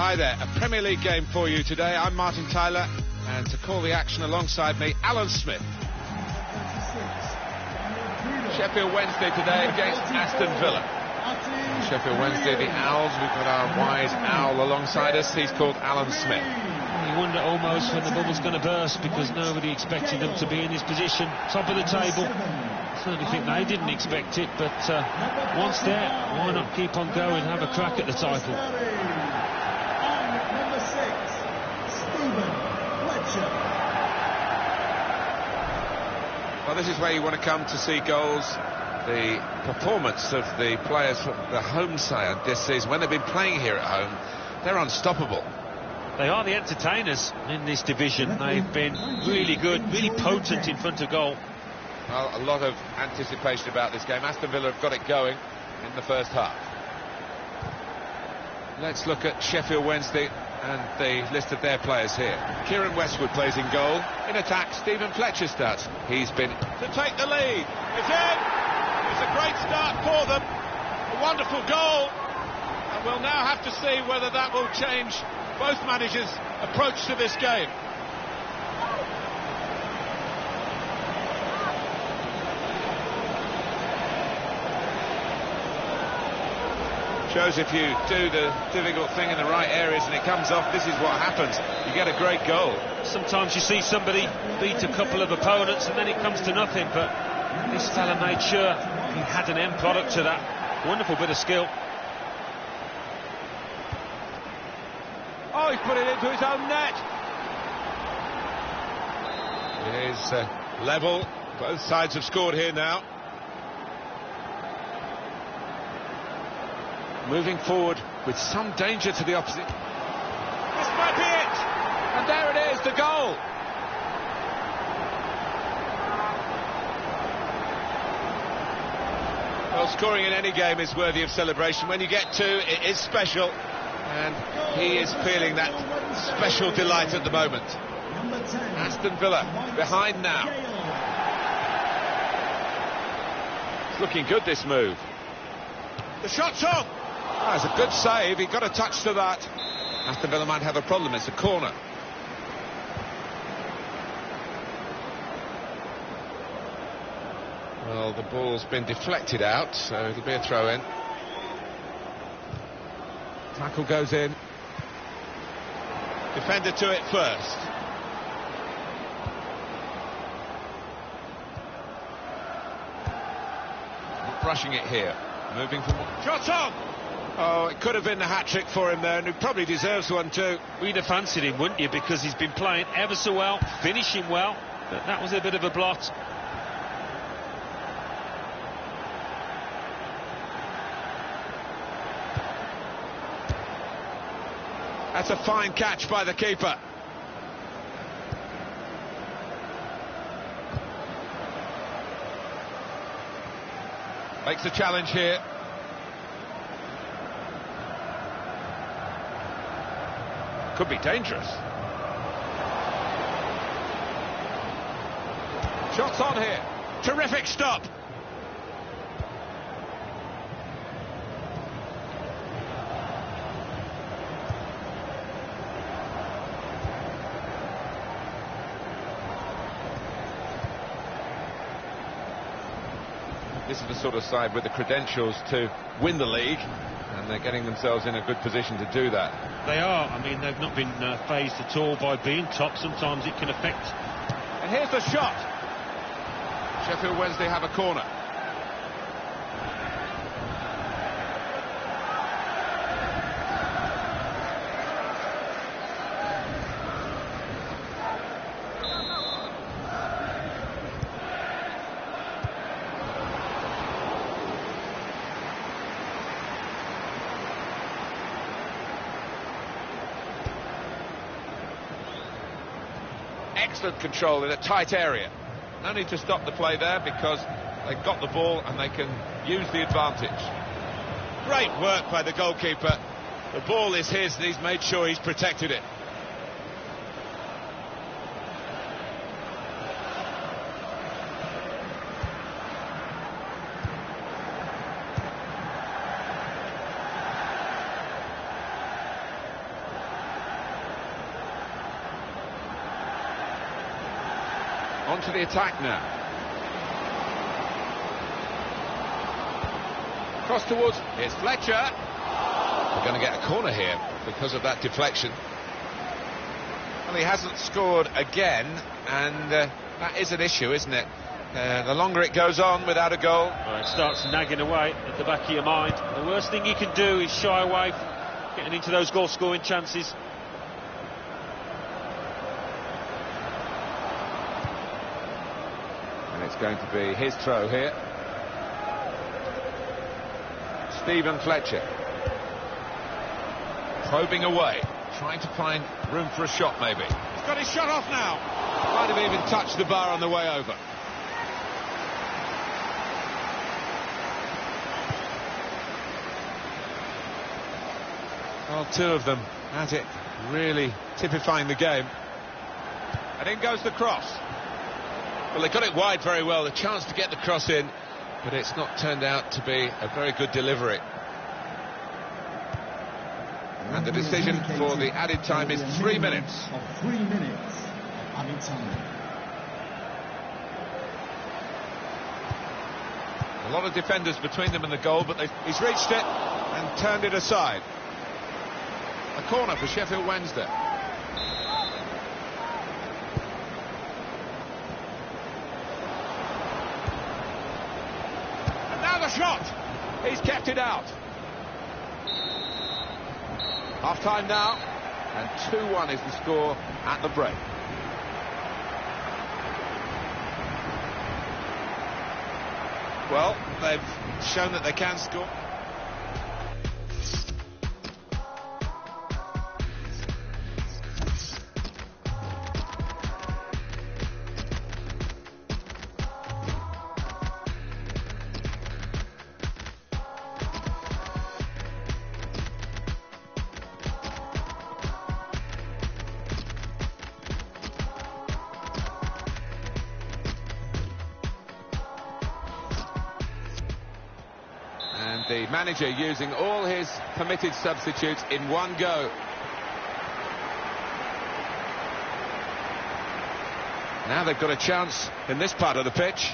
Hi there, a Premier League game for you today. I'm Martin Tyler, and to call the action alongside me, Alan Smith. Sheffield Wednesday today against Aston Villa. Sheffield Wednesday, the Owls. We've got our wise owl alongside us. He's called Alan Smith. You wonder almost when the bubble's going to burst, because nobody expected them to be in this position, top of the table. I certainly think they didn't expect it, but once there, why not keep on going and have a crack at the title? Well, this is where you want to come to see goals. The performance of the players from the home side this season, when they've been playing here at home, they're unstoppable. They are the entertainers in this division. They've been really good, really potent in front of goal. Well, a lot of anticipation about this game. Aston Villa have got it going in the first half. Let's look at Sheffield Wednesday and the list of their players here. Kieran Westwood plays in goal. In attack, Stephen Fletcher starts. He's been to take the lead. It's in! It's a great start for them. A wonderful goal. And we'll now have to see whether that will change both managers' approach to this game. Shows if you do the difficult thing in the right areas and it comes off, this is what happens. You get a great goal. Sometimes you see somebody beat a couple of opponents and then it comes to nothing, but this fella made sure he had an end product to that. Wonderful bit of skill. Oh, he's put it into his own net. It is level. Both sides have scored here now. Moving forward with some danger to the opposite. This might be it! And there it is, the goal! Well, scoring in any game is worthy of celebration. When you get two, it is special. And he is feeling that special delight at the moment. Aston Villa behind now. It's looking good, this move. The shot's on! Oh, it's a good save. He got a touch to that. Aston Villa might have a problem. It's a corner. Well, the ball's been deflected out, so it'll be a throw-in. Tackle goes in. Defender to it first. Not brushing it here. Moving forward. Shot on! Oh, it could have been the hat-trick for him there, and he probably deserves one too. We'd have fancied him, wouldn't you? Because he's been playing ever so well, finishing well, but that was a bit of a blot. That's a fine catch by the keeper. Makes a challenge here. Could be dangerous. Shots on here. Terrific stop. This is the sort of side with the credentials to win the league, and they're getting themselves in a good position to do that. They are. I mean, they've not been fazed at all by being top. Sometimes it can affect. And here's the shot. Sheffield Wednesday have a corner. Excellent control in a tight area. No need to stop the play there because they've got the ball and they can use the advantage. Great work by the goalkeeper. The ball is his and he's made sure he's protected it. On to the attack now. Cross towards, here's Fletcher. We're going to get a corner here because of that deflection. Well, he hasn't scored again, and that is an issue, isn't it? The longer it goes on without a goal... Well, it starts nagging away at the back of your mind. The worst thing you can do is shy away from getting into those goal-scoring chances. It's going to be his throw here. Stephen Fletcher. Probing away, trying to find room for a shot maybe. He's got his shot off now. Might have even touched the bar on the way over. Well, two of them at it, really typifying the game. And in goes the cross. Well, they got it wide very well, the chance to get the cross in, but it's not turned out to be a very good delivery. And the decision for the added time is 3 minutes. 3 minutes added time. A lot of defenders between them and the goal, but he's reached it and turned it aside. A corner for Sheffield Wednesday. Shot! He's kept it out. Half-time now, and 2-1 is the score at the break. Well, they've shown that they can score. And the manager using all his permitted substitutes in one go. Now they've got a chance in this part of the pitch.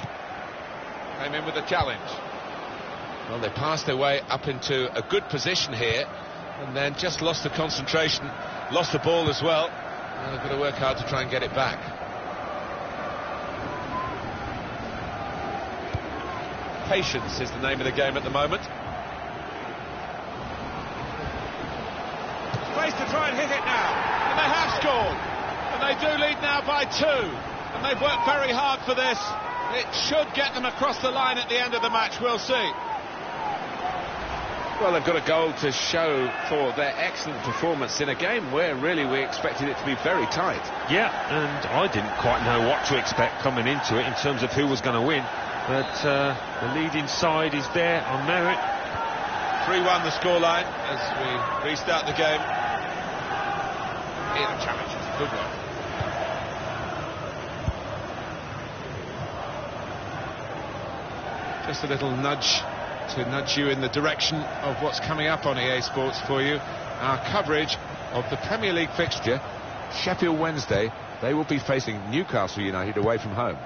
Came in with a challenge. Well, they passed their way up into a good position here and then just lost the concentration, lost the ball as well. And they've got to work hard to try and get it back. Patience is the name of the game at the moment. Space to try and hit it now, and they have scored, and they do lead now by 2, and they've worked very hard for this. It should get them across the line at the end of the match, we'll see. Well, they've got a goal to show for their excellent performance in a game where really we expected it to be very tight. Yeah, and I didn't quite know what to expect coming into it in terms of who was going to win. But the leading side is there on merit. 3-1 the scoreline as we restart the game. Here the challenge is a good one. Just a little nudge to nudge you in the direction of what's coming up on EA Sports for you. Our coverage of the Premier League fixture, Sheffield Wednesday. They will be facing Newcastle United away from home.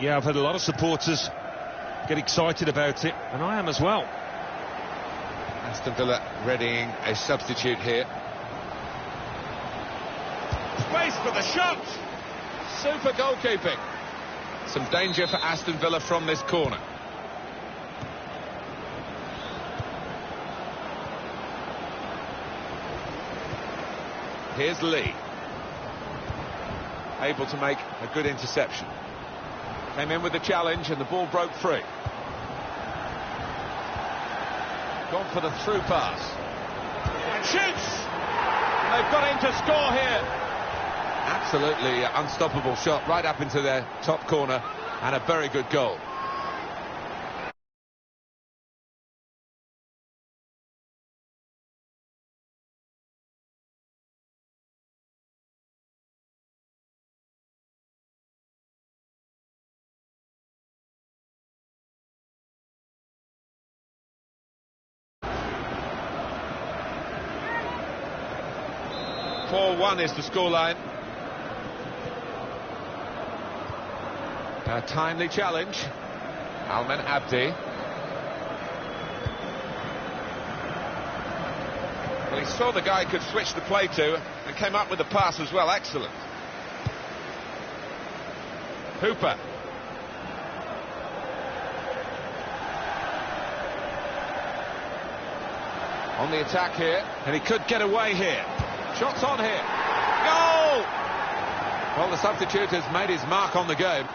Yeah, I've had a lot of supporters get excited about it, and I am as well. Aston Villa readying a substitute here. Space for the shot! Super goalkeeping. Some danger for Aston Villa from this corner. Here's Lee. Able to make a good interception. Came in with the challenge and the ball broke free. Gone for the through pass. And shoots! And they've got him to score here. Absolutely unstoppable shot right up into their top corner, and a very good goal. Is the scoreline. A timely challenge. Almen Abdi. Well, he saw the guy could switch the play to and came up with the pass as well. Excellent. Hooper. On the attack here, and he could get away here. Shots on here. Goal! Well, the substitute has made his mark on the game.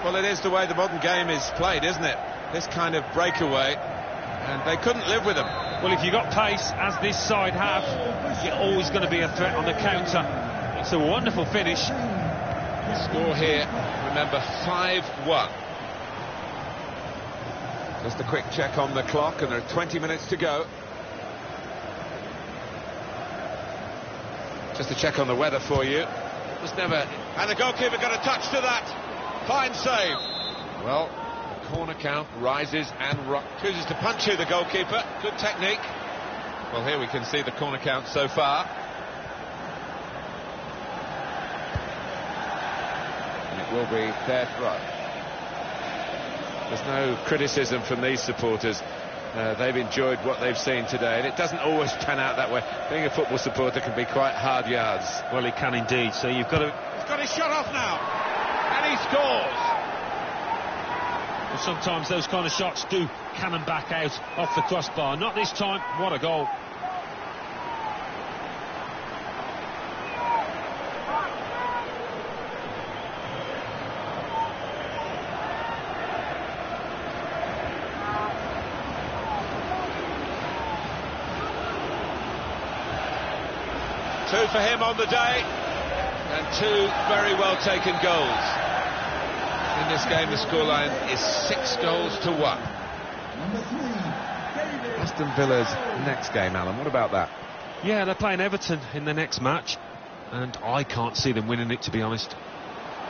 Well, it is the way the modern game is played, isn't it? This kind of breakaway, and they couldn't live with them. Well, if you've got pace, as this side have, you're always going to be a threat on the counter. It's a wonderful finish. Score here, remember, 5-1. Just a quick check on the clock, and there are 20 minutes to go. Just a check on the weather for you. It was never... And the goalkeeper got a touch to that. Fine save. Well, the corner count rises and chooses to punch you, the goalkeeper. Good technique. Well, here we can see the corner count so far. Will be their throw. There's no criticism from these supporters. They've enjoyed what they've seen today, and it doesn't always pan out that way. Being a football supporter can be quite hard yards. Well, it can indeed. So you've got to... He's got his shot off now, and he scores. Well, sometimes those kind of shots do cannon back out off the crossbar. Not this time. What a goal. Two for him on the day, and two very well taken goals. In this game, the scoreline is 6-1. Aston Villa's next game, Alan, what about that? Yeah, they're playing Everton in the next match, and I can't see them winning it, to be honest.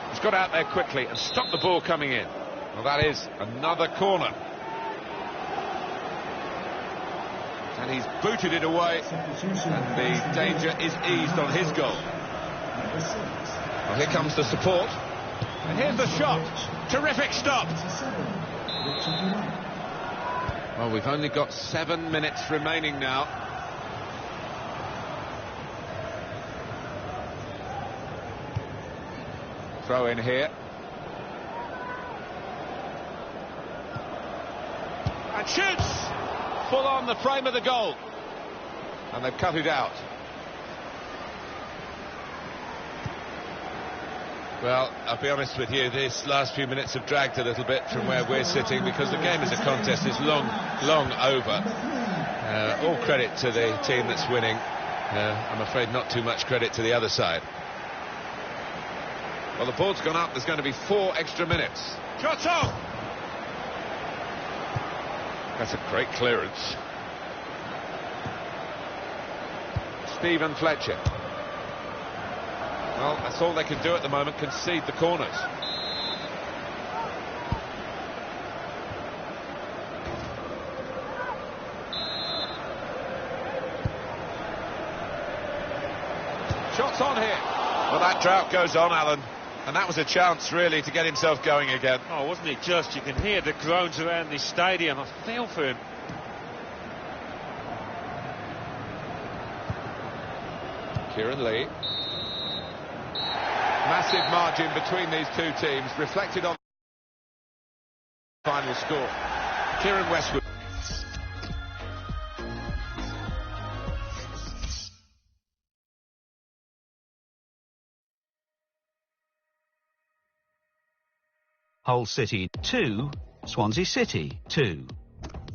He's got out there quickly and stopped the ball coming in. Well, that is another corner. And he's booted it away, and the danger is eased on his goal. Well, here comes the support, and here's the shot. Terrific stop. Well, we've only got 7 minutes remaining now. Throw in here. And shoots! Full on the frame of the goal, and they've cut it out. Well, I'll be honest with you, this last few minutes have dragged a little bit from where we're sitting, because the game as a contest is long over. All credit to the team that's winning. I'm afraid not too much credit to the other side. Well, the ball's gone up. There's going to be 4 extra minutes. Shots on! That's a great clearance. Stephen Fletcher. Well, that's all they can do at the moment, concede the corners. Shots on here. Well, that drought goes on, Alan, and that was a chance, really, to get himself going again. Oh, wasn't it just? You can hear the groans around this stadium. I feel for him. Kieran Lee. Massive margin between these two teams, reflected on the final score. Kieran Westwood. Hull City 2, Swansea City 2.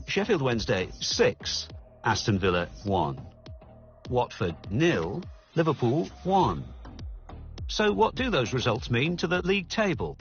Sheffield Wednesday 6, Aston Villa 1. Watford 0, Liverpool 1. So what do those results mean to the league table?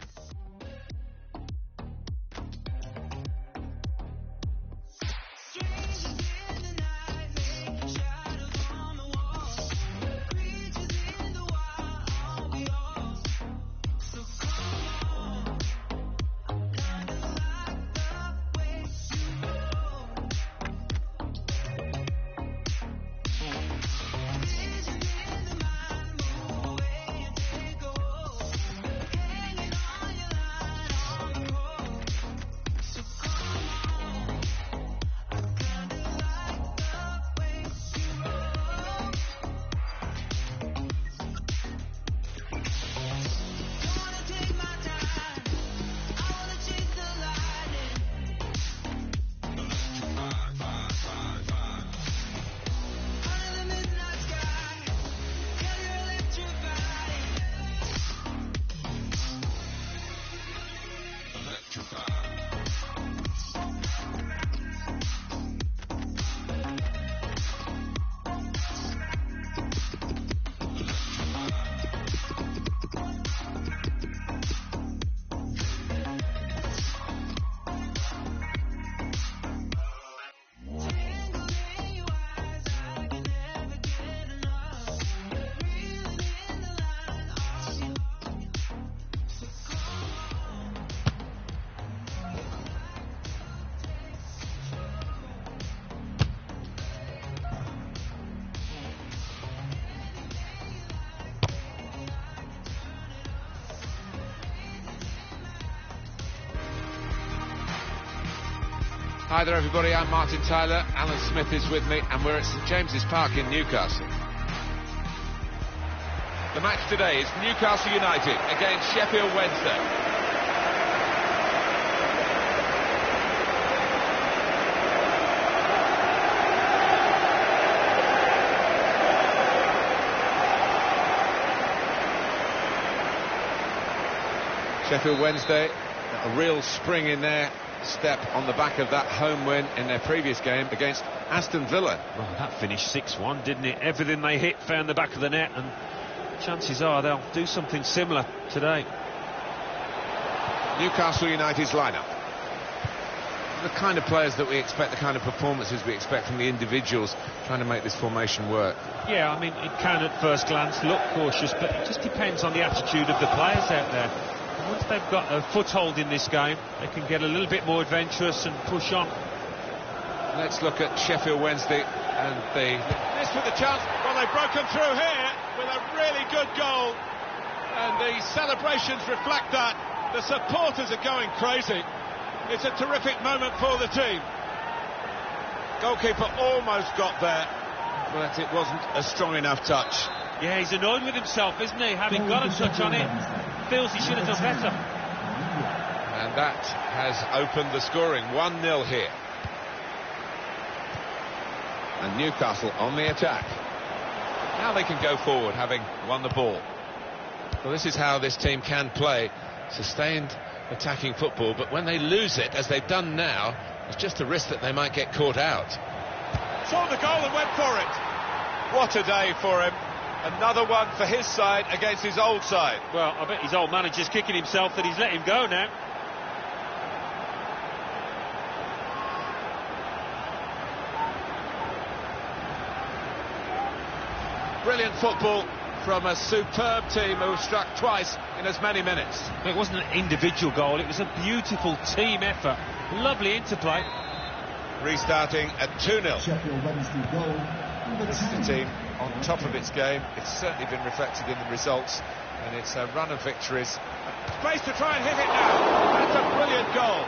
Hi there everybody, I'm Martin Tyler, Alan Smith is with me and we're at St James's Park in Newcastle. The match today is Newcastle United against Sheffield Wednesday. Sheffield Wednesday, a real spring in their step on the back of that home win in their previous game against Aston Villa. Well, that finished 6-1, didn't it? Everything they hit found the back of the net, and chances are they'll do something similar today. Newcastle United's lineup. The kind of players that we expect, the kind of performances we expect from the individuals trying to make this formation work. Yeah, I mean, it can at first glance look cautious, but it just depends on the attitude of the players out there. Once they've got a foothold in this game, they can get a little bit more adventurous and push on. Let's look at Sheffield Wednesday and this with the chance. Well, they've broken through here with a really good goal, and the celebrations reflect that. The supporters are going crazy. It's a terrific moment for the team. Goalkeeper almost got there, but it wasn't a strong enough touch. Yeah, he's annoyed with himself, isn't he? Having got a touch on it, feels he should have done better. And that has opened the scoring. 1-0 here. And Newcastle on the attack. Now they can go forward, having won the ball. Well, this is how this team can play. Sustained attacking football, but when they lose it, as they've done now, it's just a risk that they might get caught out. Saw the goal and went for it. What a day for him. Another one for his side against his old side. Well, I bet his old manager's kicking himself that he's let him go now. Brilliant football from a superb team who struck twice in as many minutes. It wasn't an individual goal, it was a beautiful team effort. Lovely interplay. Restarting at 2-0. Sheffield Wednesday goal. This is a team on top of its game. It's certainly been reflected in the results. And it's a run of victories. Space to try and hit it now. That's a brilliant goal.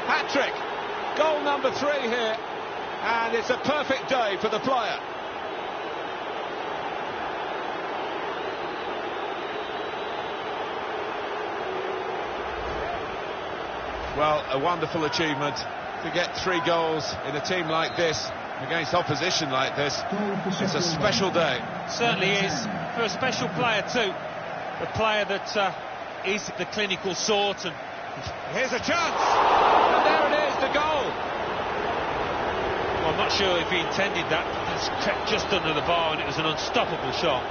Hat-trick. Goal number 3 here. And it's a perfect day for the player. Well, a wonderful achievement to get 3 goals in a team like this, against opposition like this. It's a special day. Certainly is, for a special player too. A player that is the clinical sort. And here's a chance, and there it is, the goal. Well, I'm not sure if he intended that. It's crept just under the bar, and it was an unstoppable shot.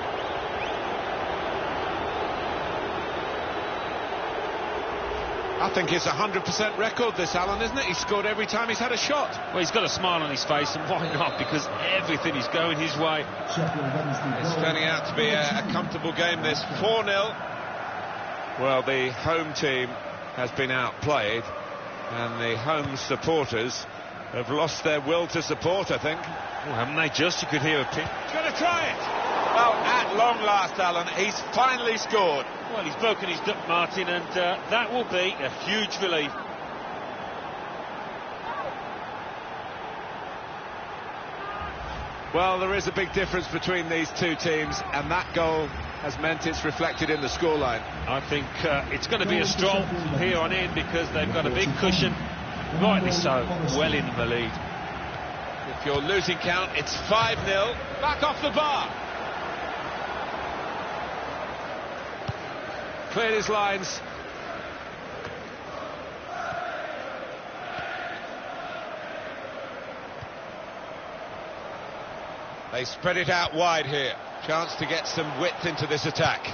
I think it's a 100% record, this, Alan, isn't it? He's scored every time he's had a shot. Well, he's got a smile on his face, and why not? Because everything is going his way. It's turning out to be a comfortable game, this. 4-0. Well, the home team has been outplayed, and the home supporters have lost their will to support, I think. Oh, haven't they just? You could hear a pin. He's going to try it. Well, at long last, Alan, he's finally scored. Well, he's broken his duck, Martin, and that will be a huge relief. Well, there is a big difference between these two teams, and that goal has meant it's reflected in the scoreline. I think it's going to be a stroll from here on in, because they've got a big cushion, rightly so, well in the lead. If you're losing count, it's 5-0, back off the bar. Cleared his lines. They spread it out wide here. Chance to get some width into this attack.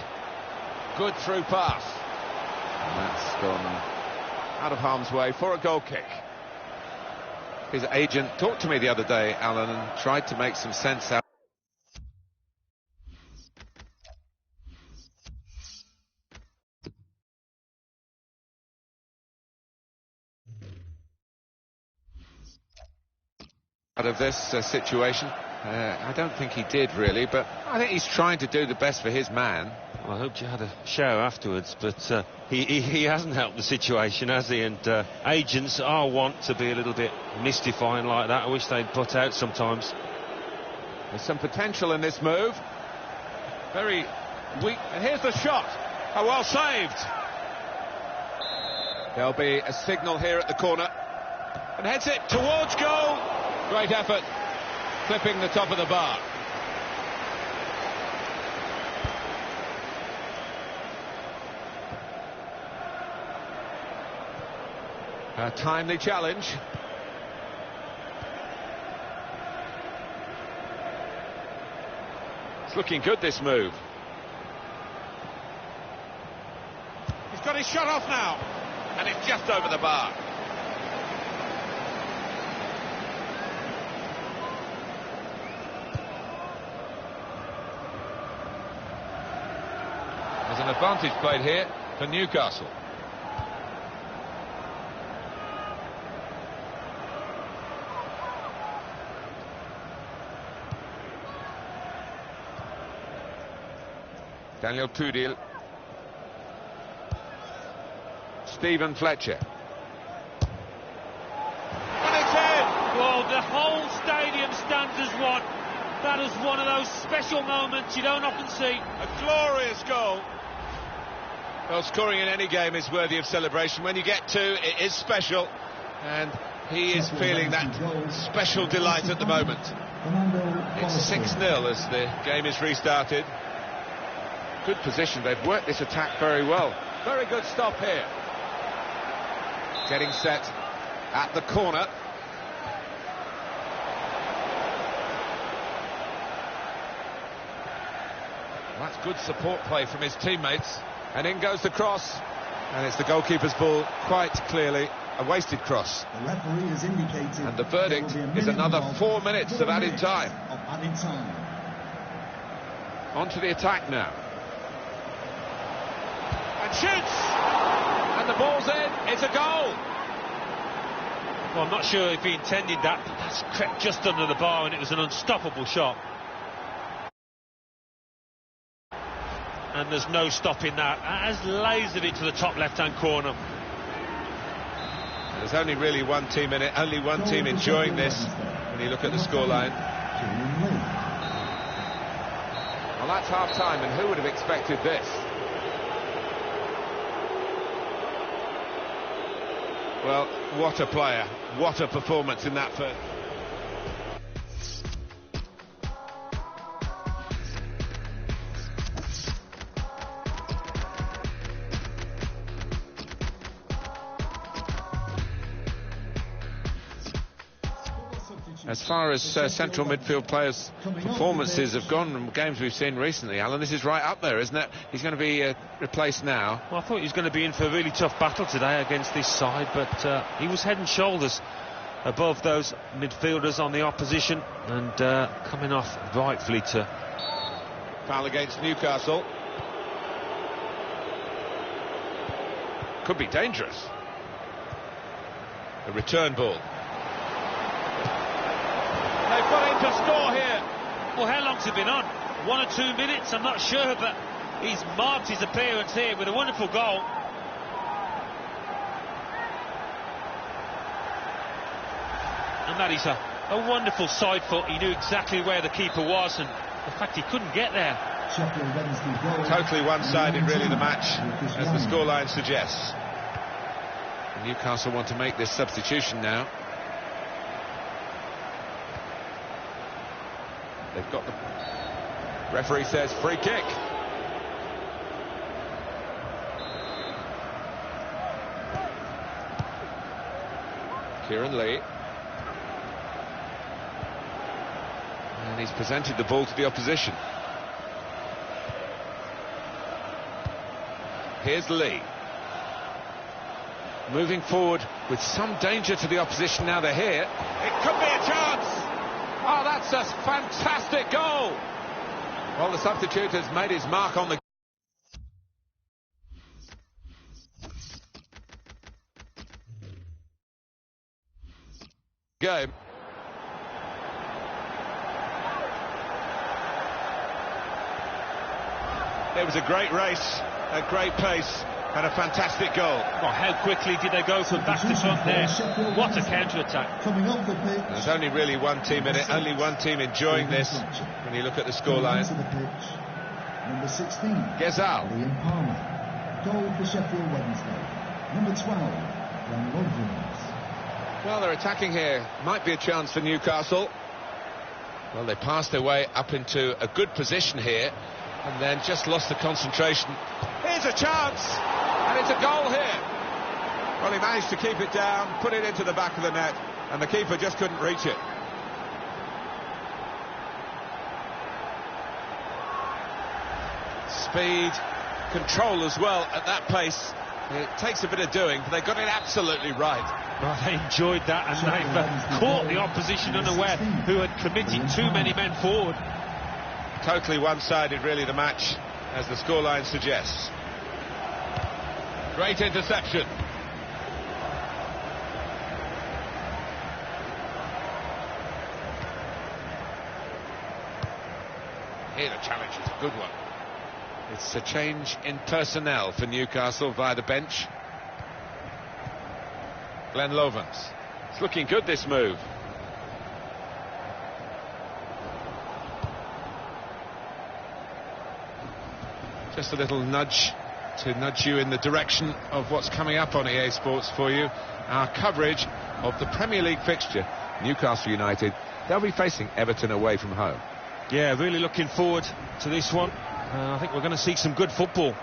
Good through pass. And that's gone out of harm's way for a goal kick. His agent talked to me the other day, Alan, and tried to make some sense out of this situation. I don't think he did, really, but I think he's trying to do the best for his man. Well, I hoped you had a shower afterwards, but he hasn't helped the situation, has he? And agents are wont to be a little bit mystifying like that. I wish they'd butt out sometimes. There's some potential in this move. Very weak. And here's the shot. Oh, well saved. There'll be a signal here at the corner. And heads it towards goal. Great effort. Clipping the top of the bar. A timely challenge. It's looking good, this move. He's got his shot off now. And it's just over the bar. There's an advantage played here for Newcastle. Daniel Tudil. Stephen Fletcher. And it's in! Well, the whole stadium stands as one. That is one of those special moments you don't often see. A glorious goal. Well, scoring in any game is worthy of celebration. When you get 2, it is special. And he is feeling that special delight at the moment. It's 6-0 as the game is restarted. Good position. They've worked this attack very well. Very good stop here. Getting set at the corner. That's good support play from his teammates. And in goes the cross. And it's the goalkeeper's ball, quite clearly a wasted cross. The referee has indicated. And the verdict is another 4 minutes of added time. On to the attack now. And shoots! And the ball's in. It's a goal. Well, I'm not sure if he intended that, but that's crept just under the bar, and it was an unstoppable shot. and there's no stopping that. Has lasered it to the top left-hand corner. There's only really one team in it, only one team enjoying this when you look at the scoreline. Well, that's half-time, and who would have expected this? Well, what a player, what a performance in that first. As far as central midfield players' performances have gone from games we've seen recently, Alan, this is right up there, isn't it? He's going to be replaced now. Well, I thought he was going to be in for a really tough battle today against this side, but he was head and shoulders above those midfielders on the opposition, and coming off rightfully to... Foul against Newcastle. Could be dangerous. A return ball. They've got him to score here. Well, how long's it been on? 1 or 2 minutes? I'm not sure, but he's marked his appearance here with a wonderful goal. And that is a wonderful side foot. He knew exactly where the keeper was, and the fact he couldn't get there. Totally one-sided, really, the match, as the scoreline suggests. Newcastle want to make this substitution now. They've got the... Referee says free kick. Kieran Lee. And he's presented the ball to the opposition. Here's Lee. Moving forward with some danger to the opposition now they're here. It could be a chance! Oh, that's a fantastic goal! Well, the substitute has made his mark on the game. It was a great race, a great pace, and a fantastic goal. Well, how quickly did they go from back to front there? What a counter-attack. There's only really one team in it, only one team enjoying this when you look at the scoreline. Number 16, Gezal. Ian Palmer. Goal for Sheffield Wednesday. Number 12, Glenn Lovins. Well, they're attacking here. Might be a chance for Newcastle. Well, they passed their way up into a good position here, and then just lost the concentration. Here's a chance, and it's a goal here. Well, he managed to keep it down, put it into the back of the net, and the keeper just couldn't reach it. Speed, control as well at that pace. It takes a bit of doing, but they got it absolutely right. Well, they enjoyed that, and they've caught the opposition unaware, who had committed too many men forward. Totally one-sided, really, the match, as the scoreline suggests. Great interception. Here the challenge is a good one. It's a change in personnel for Newcastle via the bench. Glenn Lovins. It's looking good, this move. Just a little nudge to nudge you in the direction of what's coming up on EA Sports for you. Our coverage of the Premier League fixture, Newcastle United. They'll be facing Everton away from home. Yeah, really looking forward to this one. I think we're going to see some good football.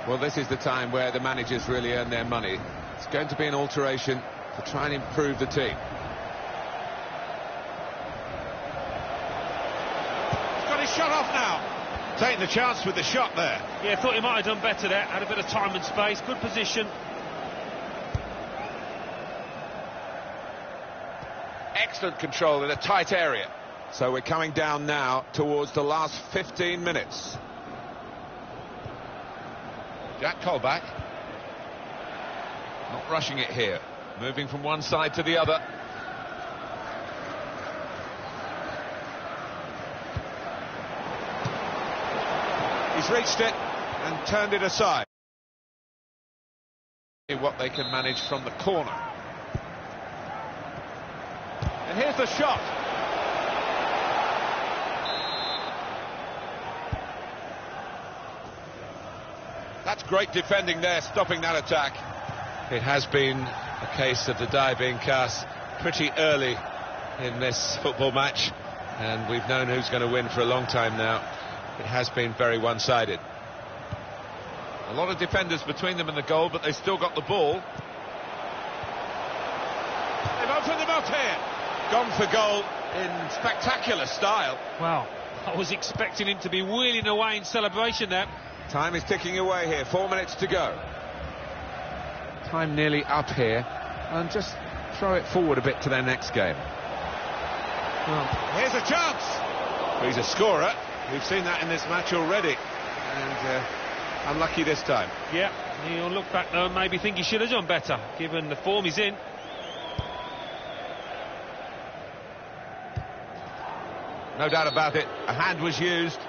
Well, this is the time where the managers really earn their money. It's going to be an alteration to try and improve the team. He's got his shot off now. Taking the chance with the shot there. Yeah, thought he might have done better there. Had a bit of time and space. Good position. Excellent control in a tight area. So we're coming down now towards the last 15 minutes. Jack Colback. Not rushing it here. Moving from one side to the other. reached it and turned it aside. What they can manage from the corner. And here's the shot. That's great defending there, stopping that attack. It has been a case of the die being cast pretty early in this football match, and we've known who's going to win for a long time now. It has been very one-sided. A lot of defenders between them and the goal, but they've still got the ball. They've opened them up here. Gone for goal in spectacular style. Well, I was expecting him to be wheeling away in celebration there. Time is ticking away here, 4 minutes to go. Time nearly up here, and just throw it forward a bit to their next game. Well, here's a chance. He's a scorer. We've seen that in this match already, and unlucky this time. Yeah, he'll look back though and maybe think he should have done better, given the form he's in. No doubt about it, a hand was used.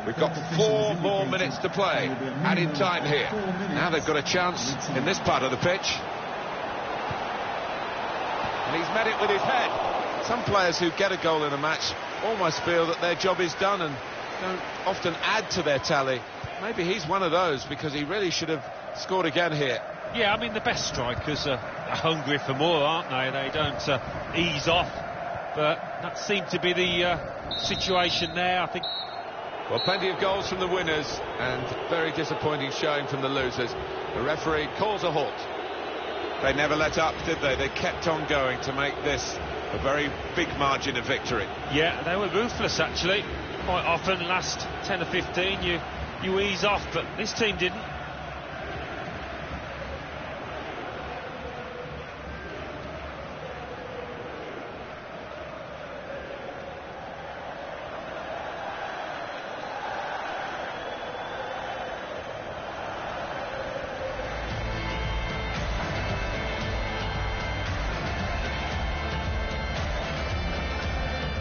We've got 4 more minutes to play, added time here. Now they've got a chance in this part of the pitch. And he's met it with his head. Some players who get a goal in a match almost feel that their job is done and don't often add to their tally. Maybe he's one of those, because he really should have scored again here. Yeah, I mean, the best strikers are hungry for more, aren't they? They don't ease off. But that seemed to be the situation there, I think. Well, plenty of goals from the winners and very disappointing showing from the losers. The referee calls a halt. They never let up, did they? They kept on going to make this a very big margin of victory. Yeah, they were ruthless, actually. Quite often, last 10 or 15, you ease off, but this team didn't.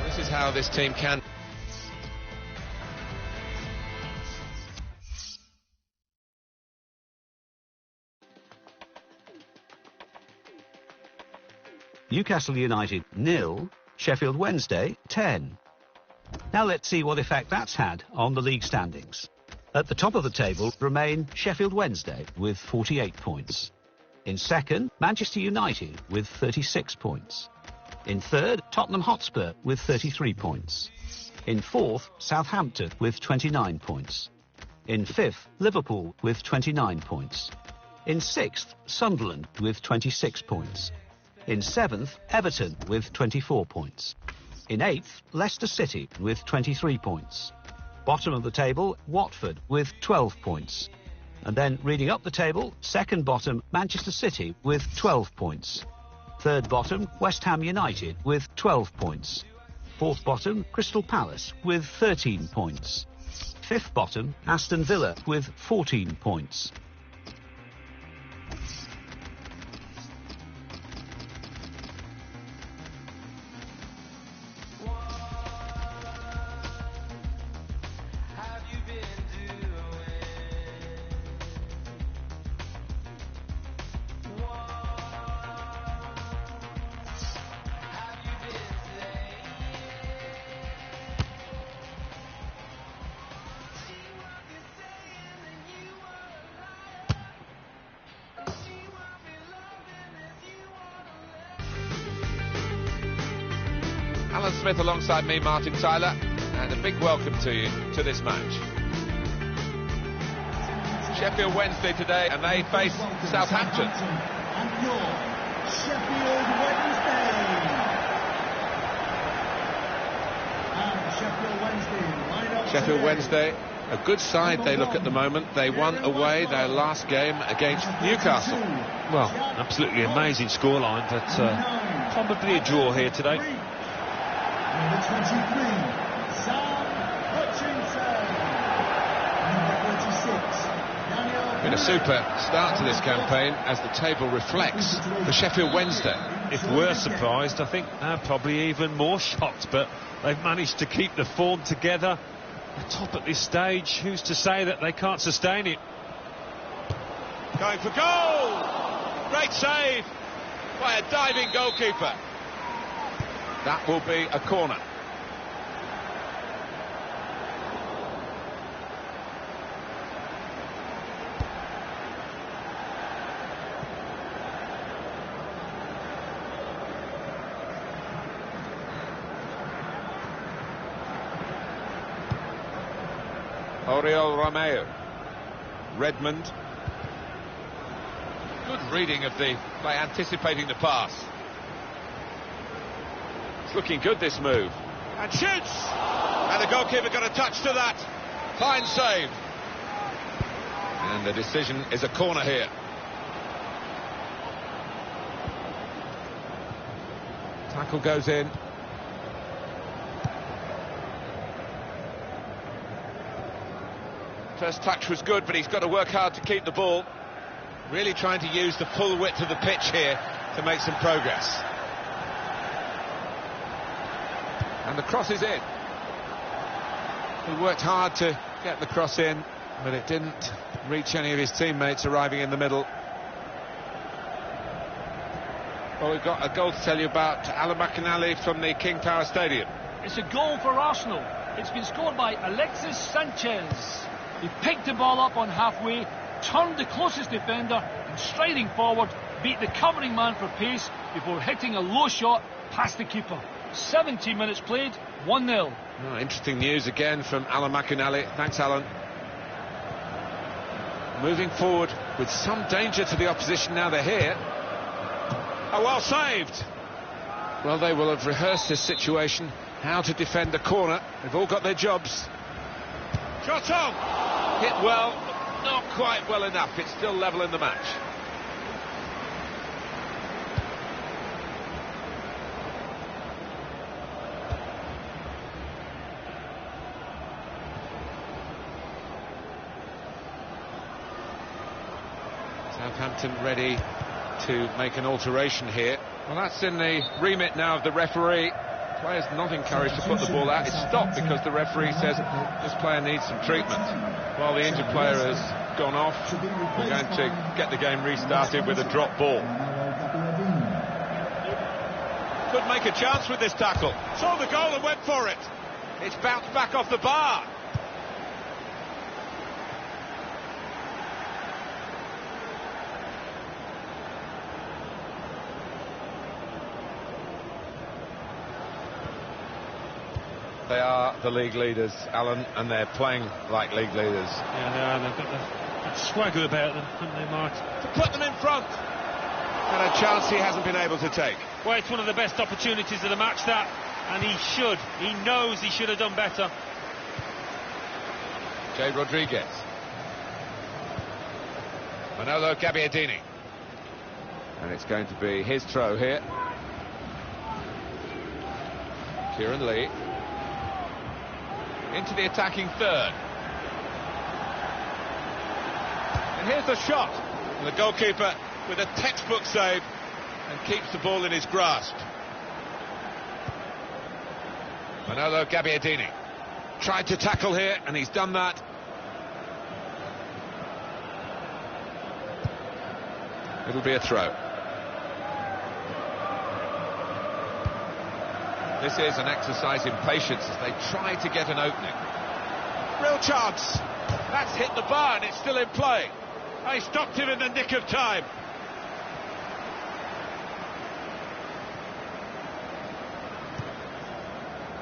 This is how this team can. Newcastle United 0, Sheffield Wednesday 10. Now let's see what effect that's had on the league standings. At the top of the table remain Sheffield Wednesday with 48 points. In second, Manchester United with 36 points. In third, Tottenham Hotspur with 33 points. In fourth, Southampton with 29 points. In fifth, Liverpool with 29 points. In sixth, Sunderland with 26 points. In seventh, Everton with 24 points. In eighth, Leicester City with 23 points. Bottom of the table, Watford with 12 points. And then reading up the table, second bottom, Manchester City with 12 points. Third bottom, West Ham United with 12 points. Fourth bottom, Crystal Palace with 13 points. Fifth bottom, Aston Villa with 14 points. Alan Smith alongside me, Martin Tyler, and a big welcome to you to this match. Sheffield Wednesday today, and they face Southampton. And your Sheffield Wednesday. And Sheffield Wednesday line up. Sheffield Wednesday, a good side they look at the moment. They won away their last game against Newcastle. Well, absolutely amazing scoreline, but probably a draw here today. Number 23, Sam Hutchinson. Number 36, Daniel. Been a super start to this campaign, as the table reflects, for Sheffield Wednesday. If we're surprised, I think they're probably even more shocked, but they've managed to keep the form together. The top at this stage, who's to say that they can't sustain it? Going for goal! Great save by a diving goalkeeper. That will be a corner. Oriol Romeo, Redmond. Good reading of the play, anticipating the pass. It's looking good, this move. And shoots! And the goalkeeper got a touch to that. Fine save. And the decision is a corner here. Tackle goes in. First touch was good, but he's got to work hard to keep the ball. Really trying to use the full width of the pitch here to make some progress. And the cross is in. He worked hard to get the cross in, but it didn't reach any of his teammates arriving in the middle. Well, we've got a goal to tell you about. Alan McInally from the King Power Stadium. It's a goal for Arsenal. It's been scored by Alexis Sanchez. He picked the ball up on halfway, turned the closest defender, and striding forward, beat the covering man for pace before hitting a low shot past the keeper. 17 minutes played, 1-0. Oh, interesting news again from Alan McInally. Thanks, Alan. Moving forward with some danger to the opposition now they're here. Oh, well saved. Well, they will have rehearsed this situation, how to defend the corner. They've all got their jobs. Shot on! Hit well, but not quite well enough. It's still level in the match. Southampton ready to make an alteration here. Well, that's in the remit now of the referee. Players not encouraged to put the ball out. It's stopped because the referee says this player needs some treatment. While the injured player has gone off, we're going to get the game restarted with a drop ball. Could make a chance with this tackle. Saw the goal and went for it. It's bounced back off the bar. They are the league leaders, Alan, and they're playing like league leaders. Yeah, they are. They've got that swagger about them, haven't they, Mark? To put them in front. And a chance he hasn't been able to take. Well, it's one of the best opportunities of the match, that, and he knows he should have done better. Jay Rodriguez. Manolo Gabbiadini. And it's going to be his throw here. Kieran Lee. Into the attacking third. And here's the shot. And the goalkeeper with a textbook save and keeps the ball in his grasp. Manolo Gabbiadini tried to tackle here, and he's done that. It'll be a throw. This is an exercise in patience as they try to get an opening. Real chance. That's hit the bar and it's still in play. They stopped him in the nick of time.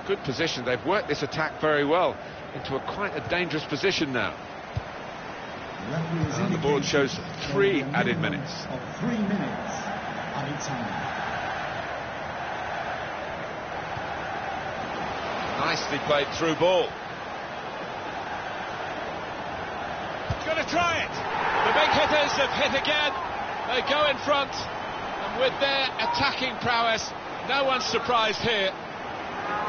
Good position. They've worked this attack very well into quite a dangerous position now. And the board shows 3 added minutes. 3 minutes added time. Nicely played through ball. He's going to try it. The big hitters have hit again. They go in front, and with their attacking prowess, no one's surprised here.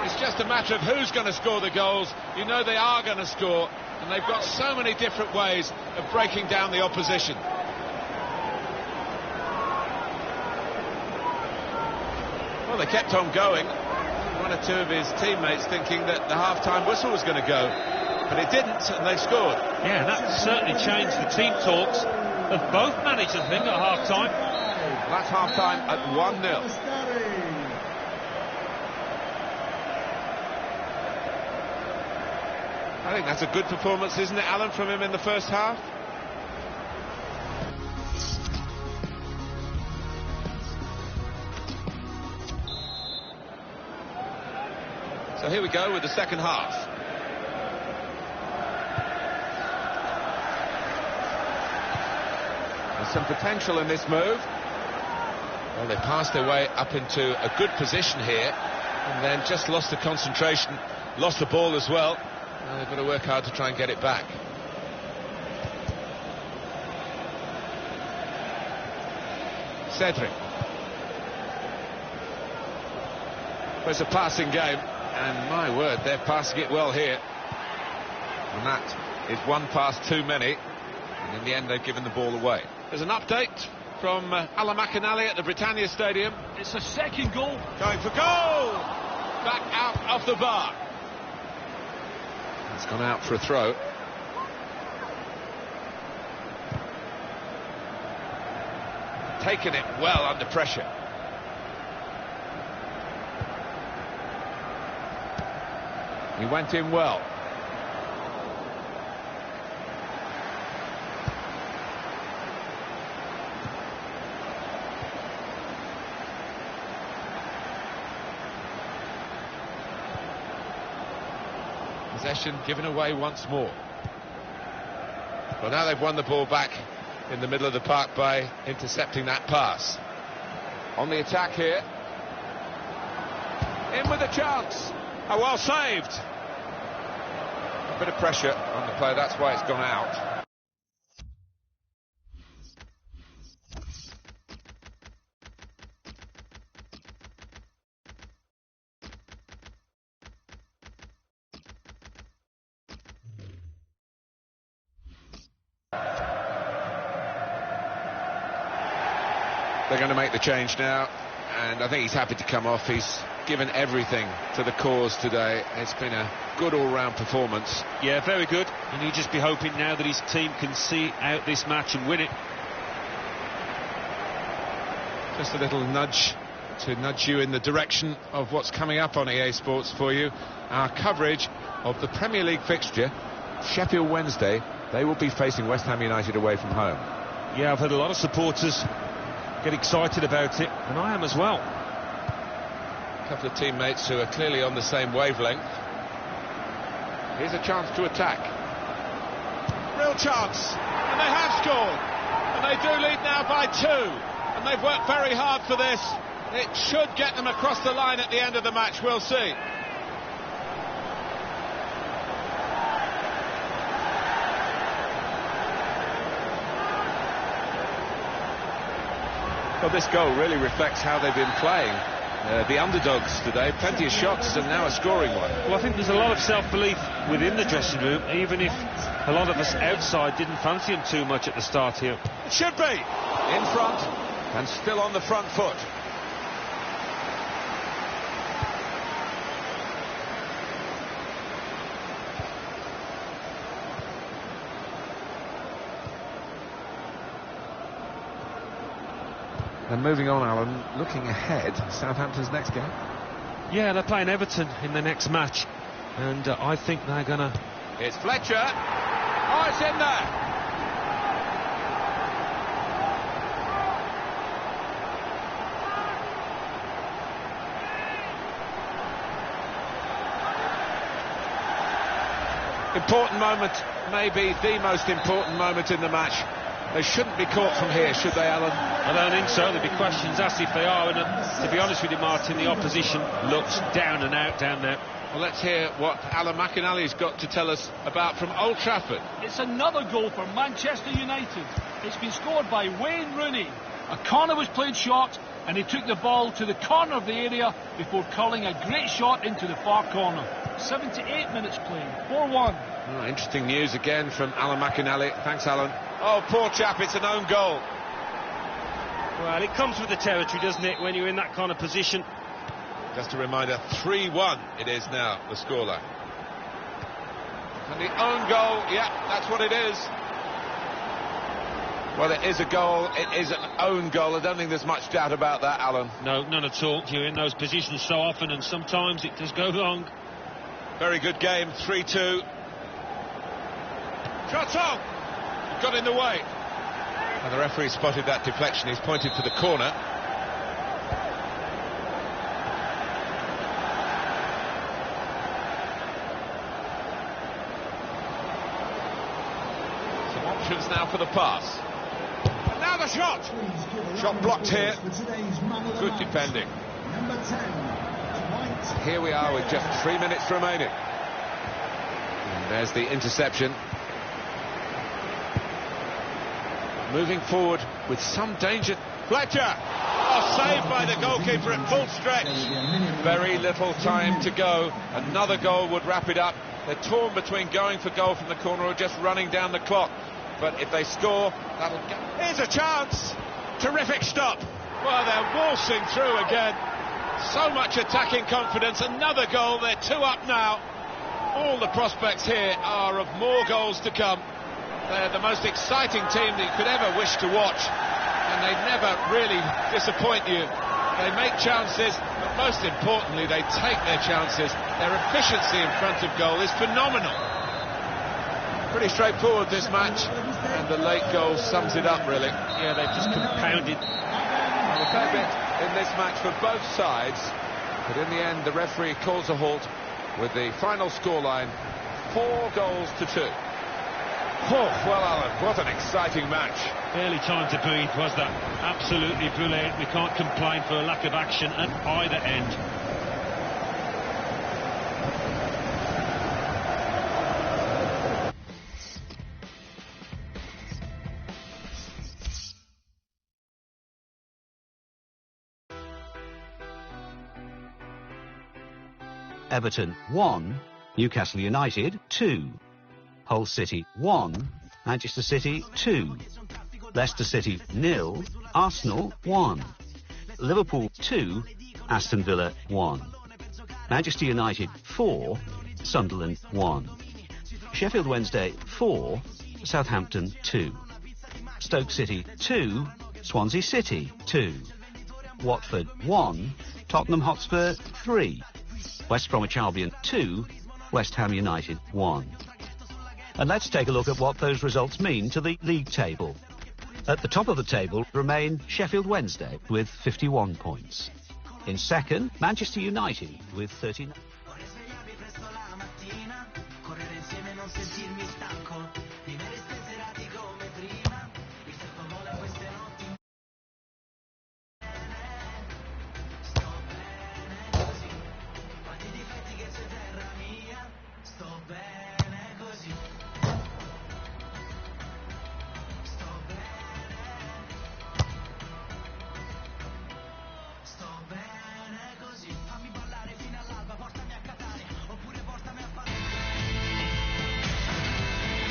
It's just a matter of who's going to score the goals. You know they are going to score, and they've got so many different ways of breaking down the opposition. Well, they kept on going. One or two of his teammates thinking that the half-time whistle was going to go, but it didn't, and they scored. Yeah, that certainly changed the team talks of both managers, I think, at half-time. That's half-time at 1-0. I think that's a good performance, isn't it, Alan, from him in the first half? So here we go with the second half. There's some potential in this move. Well, they passed their way up into a good position here, and then just lost the concentration, lost the ball as well. They've got to work hard to try and get it back. Cedric. Well, it's a passing game, and my word, they're passing it well here. And that is one pass too many, and in the end they've given the ball away. There's an update from Alan McInally at the Britannia Stadium. It's a second goal. Going for goal! Back out off the bar. It's gone out for a throw. Taken it well under pressure. He went in well. Possession given away once more. Well, now they've won the ball back in the middle of the park by intercepting that pass. On the attack here. In with a chance. Oh, well saved. A bit of pressure on the play, that's why it's gone out. They're going to make the change now, and I think he's happy to come off. He's given everything to the cause today. It's been a good all-round performance. Yeah, very good. And he'll just be hoping now that his team can see out this match and win it. Just a little nudge to nudge you in the direction of what's coming up on EA Sports for you. Our coverage of the Premier League fixture, Sheffield Wednesday. They will be facing West Ham United away from home. Yeah, I've had a lot of supporters get excited about it, and I am as well. A couple of teammates who are clearly on the same wavelength. Here's a chance to attack. Real chance, and they have scored, and they do lead now by 2, and they've worked very hard for this. It should get them across the line at the end of the match, we'll see. Well, this goal really reflects how they've been playing. The underdogs today, plenty of shots and now a scoring one. Well, I think there's a lot of self-belief within the dressing room, even if a lot of us outside didn't fancy him too much at the start here. It should be in front and still on the front foot. And moving on, Alan, looking ahead, Southampton's next game. Yeah, they're playing Everton in the next match, and I think they're going to... It's Fletcher. Oh, it's in there. Important moment, maybe the most important moment in the match. They shouldn't be caught from here, should they, Alan? I don't think so. There'll be questions asked if they are. And to be honest with you, Martin, the opposition looks down and out down there. Well, let's hear what Alan McInally's got to tell us about from Old Trafford. It's another goal for Manchester United. It's been scored by Wayne Rooney. A corner was played short, and he took the ball to the corner of the area before curling a great shot into the far corner. 78 minutes played, 4-1. Oh, interesting news again from Alan McInally. Thanks, Alan. Oh, poor chap, it's an own goal. Well, it comes with the territory, doesn't it, when you're in that kind of position? Just a reminder, 3-1 it is now, the scoreline. And the own goal, yeah, that's what it is. Well, it is a goal, it is an own goal. I don't think there's much doubt about that, Alan. No, none at all. You're in those positions so often, and sometimes it does go wrong. Very good game, 3-2. Shot on! Got in the way. And the referee spotted that deflection. He's pointed to the corner. Some options now for the pass. And now the shot! Shot blocked here. Good defending. Here we are with just 3 minutes remaining. And there's the interception. Moving forward with some danger. Fletcher! Oh, saved by the goalkeeper at full stretch. Very little time to go. Another goal would wrap it up. They're torn between going for goal from the corner or just running down the clock. But if they score, that'll go. Here's a chance! Terrific stop. Well, they're waltzing through again. So much attacking confidence. Another goal. They're 2 up now. All the prospects here are of more goals to come. They're the most exciting team that you could ever wish to watch, and they never really disappoint you. They make chances, but most importantly, they take their chances. Their efficiency in front of goal is phenomenal. Pretty straightforward, this match, and the late goal sums it up, really. Yeah, they've just compounded. Well, a fair bit in this match for both sides, but in the end, the referee calls a halt with the final scoreline, 4-2. Oh, well, Alan, what an exciting match. Barely time to breathe, was that? Absolutely brilliant. We can't complain for a lack of action at either end. Everton 1, Newcastle United 2. Hull City 1, Manchester City 2, Leicester City 0, Arsenal 1, Liverpool 2, Aston Villa 1, Manchester United 4, Sunderland 1, Sheffield Wednesday 4, Southampton 2, Stoke City 2, Swansea City 2, Watford 1, Tottenham Hotspur 3, West Bromwich Albion 2, West Ham United 1. And let's take a look at what those results mean to the league table. At the top of the table remain Sheffield Wednesday with 51 points. In second, Manchester United with 39.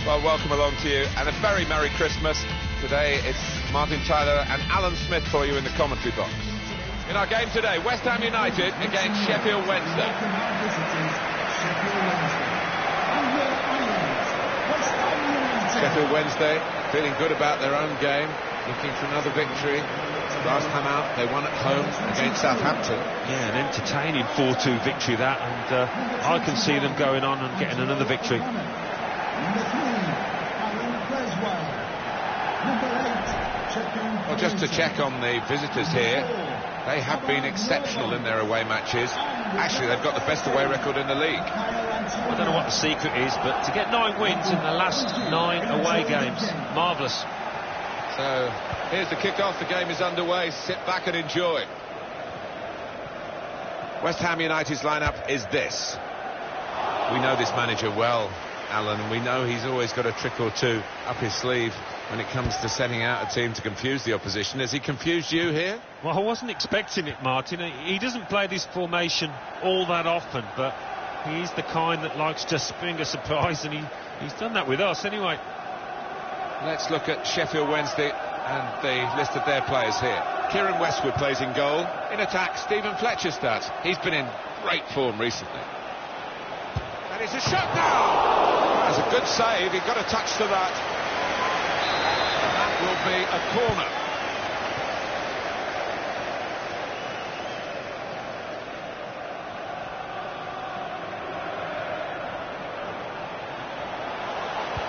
Well, welcome along to you, and a very Merry Christmas. Today it's Martin Tyler and Alan Smith for you in the commentary box. In our game today, West Ham United against Sheffield Wednesday. Sheffield Wednesday feeling good about their own game, looking for another victory. Last time out, they won at home against Southampton. Yeah, an entertaining 4-2 victory that, and I can see them going on and getting another victory. Well, just to check on the visitors here, they have been exceptional in their away matches. Actually, they've got the best away record in the league. I don't know what the secret is, but to get 9 wins in the last 9 away games, marvellous. So, here's the kick-off. The game is underway. Sit back and enjoy. West Ham United's lineup is this. We know this manager well, Alan, and we know he's always got a trick or two up his sleeve. when it comes to setting out a team to confuse the opposition. Has he confused you here? Well, I wasn't expecting it, Martin. He doesn't play this formation all that often, but he's the kind that likes to spring a surprise, and he's done that with us anyway. Let's look at Sheffield Wednesday and the list of their players here. Kieran Westwood plays in goal. In attack, Stephen Fletcher starts. He's been in great form recently. And it's a shot now! That's a good save. He got a touch to that. And that will be a corner.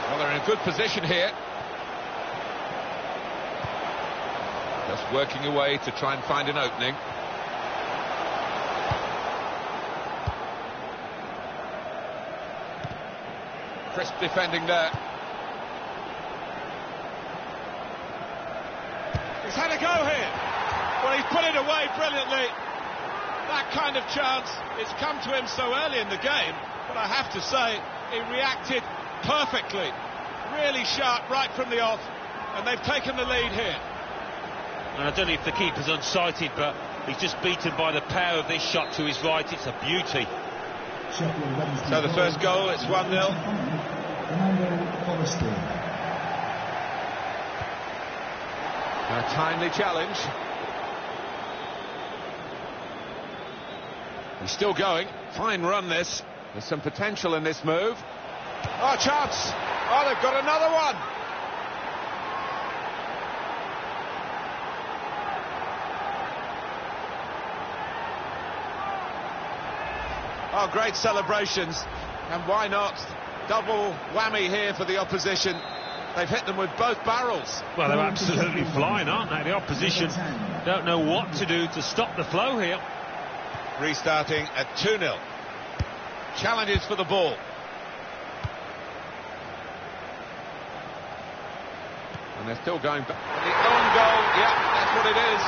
Well, they're in a good position here. Just working away to try and find an opening. Crisp defending there. He's had a go here. Well, he's put it away brilliantly. That kind of chance, it's come to him so early in the game, but I have to say, he reacted perfectly. Really sharp right from the off, and they've taken the lead here. And I don't know if the keeper's unsighted, but he's just beaten by the power of this shot to his right. It's a beauty. So the first goal, it's 1-0. A timely challenge. He's still going. Fine run this. There's some potential in this move. Oh, chance! Oh, they've got another one! Oh, great celebrations, and why not? Double whammy here for the opposition. They've hit them with both barrels. Well, they're absolutely flying, aren't they? The opposition don't know what to do to stop the flow here. Restarting at 2-0. Challenges for the ball. And they're still going back. The own goal, yeah, that's what it is.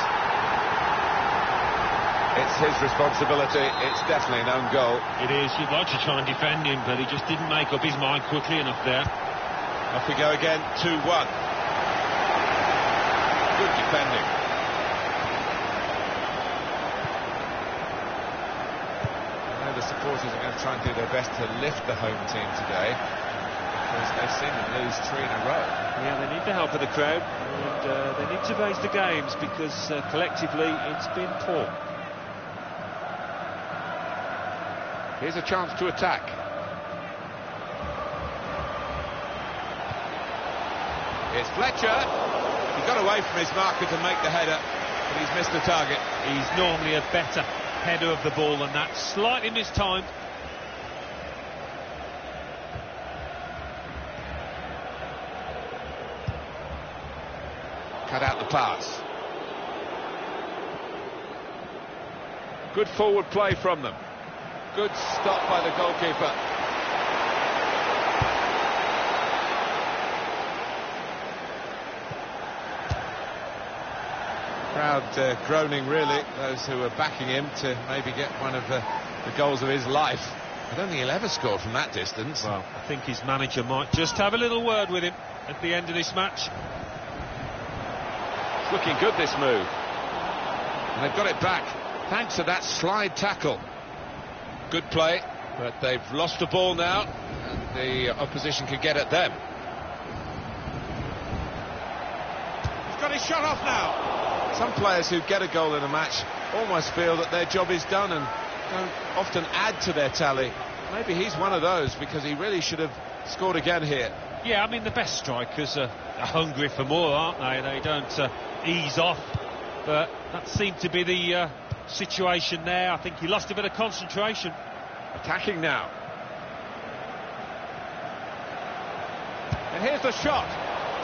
It's his responsibility. It's definitely an own goal. It is. You'd like to try and defend him, but he just didn't make up his mind quickly enough there. Off we go again, 2-1. Good defending. I know the supporters are going to try and do their best to lift the home team today, because they've seen them lose 3 in a row. Yeah, they need the help of the crowd, and they need to raise the games, because collectively it's been poor. Here's a chance to attack. It's Fletcher. He got away from his marker to make the header, but he's missed the target. He's normally a better header of the ball than that. Slightly mistimed. Cut out the pass. Good forward play from them. Good stop by the goalkeeper. Crowd groaning, really, those who are backing him to maybe get one of the goals of his life. I don't think he'll ever score from that distance. Well, I think his manager might just have a little word with him at the end of this match. It's looking good, this move. And they've got it back, thanks to that slide tackle. Good play, but they've lost the ball now, and the opposition can get at them. He's got his shot off now. Some players who get a goal in a match almost feel that their job is done and don't often add to their tally. Maybe he's one of those, because he really should have scored again here. Yeah, I mean, the best strikers are hungry for more, aren't they? They don't ease off, but that seemed to be the situation there. I think he lost a bit of concentration. Attacking now. And here's the shot.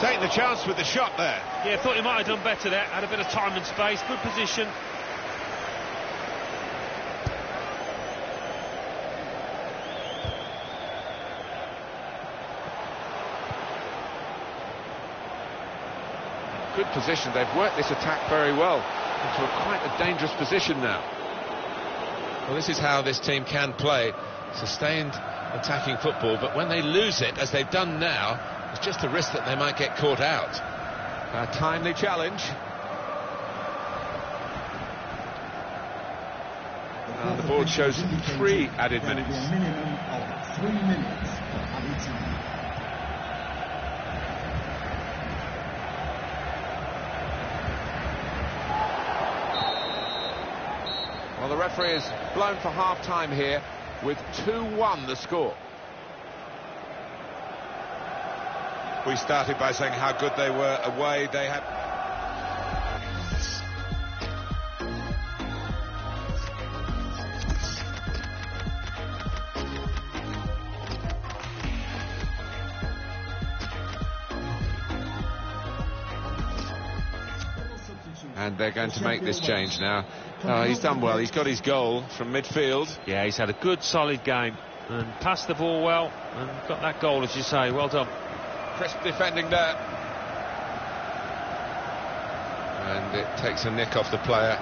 Taking the chance with the shot there. Yeah, thought he might have done better there. Had a bit of time and space. Good position. Good position. They've worked this attack very well into quite a dangerous position now. Well, this is how this team can play. Sustained attacking football, but when they lose it, as they've done now, It's just a risk that they might get caught out. A timely challenge. The board shows 3 added minutes. A minimum of 3 minutes for added time. Well, the referee has blown for half-time here with 2-1 the score. We started by saying how good they were away. They had... And they're going to make this change now. He's done well. He's got his goal from midfield. Yeah, he's had a good, solid game and passed the ball well and got that goal, as you say. Well done. Crisp defending there. And it takes a nick off the player.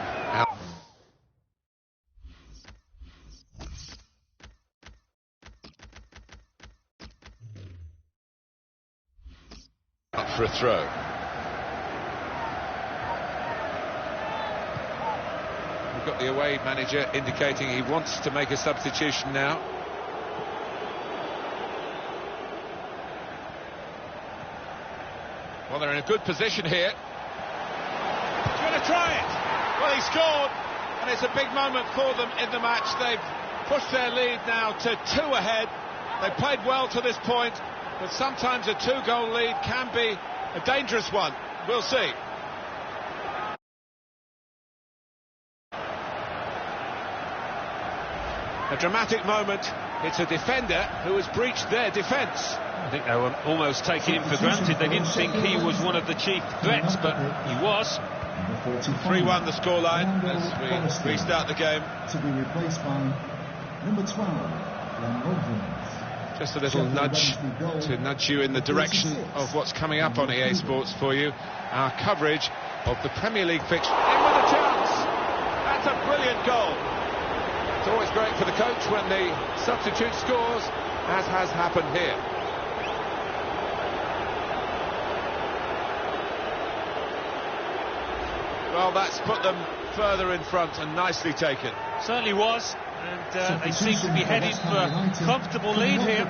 Out for a throw. Got the away manager indicating he wants to make a substitution now. Well, they're in a good position here. He's going to try it. Well, he scored, and it's a big moment for them in the match. They've pushed their lead now to 2 ahead. They've played well to this point, but sometimes a 2-goal lead can be a dangerous one. We'll see. A dramatic moment. It's a defender who has breached their defence. I think they were almost taking him for granted. They didn't think he was one of the chief threats, but he was. 3-1 the scoreline as we restart the game. To be replaced by number 12, Just a little nudge to nudge you in the direction of what's coming up on EA Sports for you. Our coverage of the Premier League fixture. In with a chance! That's a brilliant goal. It's always great for the coach when the substitute scores, as has happened here. Well, that's put them further in front and nicely taken. Certainly was, and they seem to be heading for a comfortable lead here.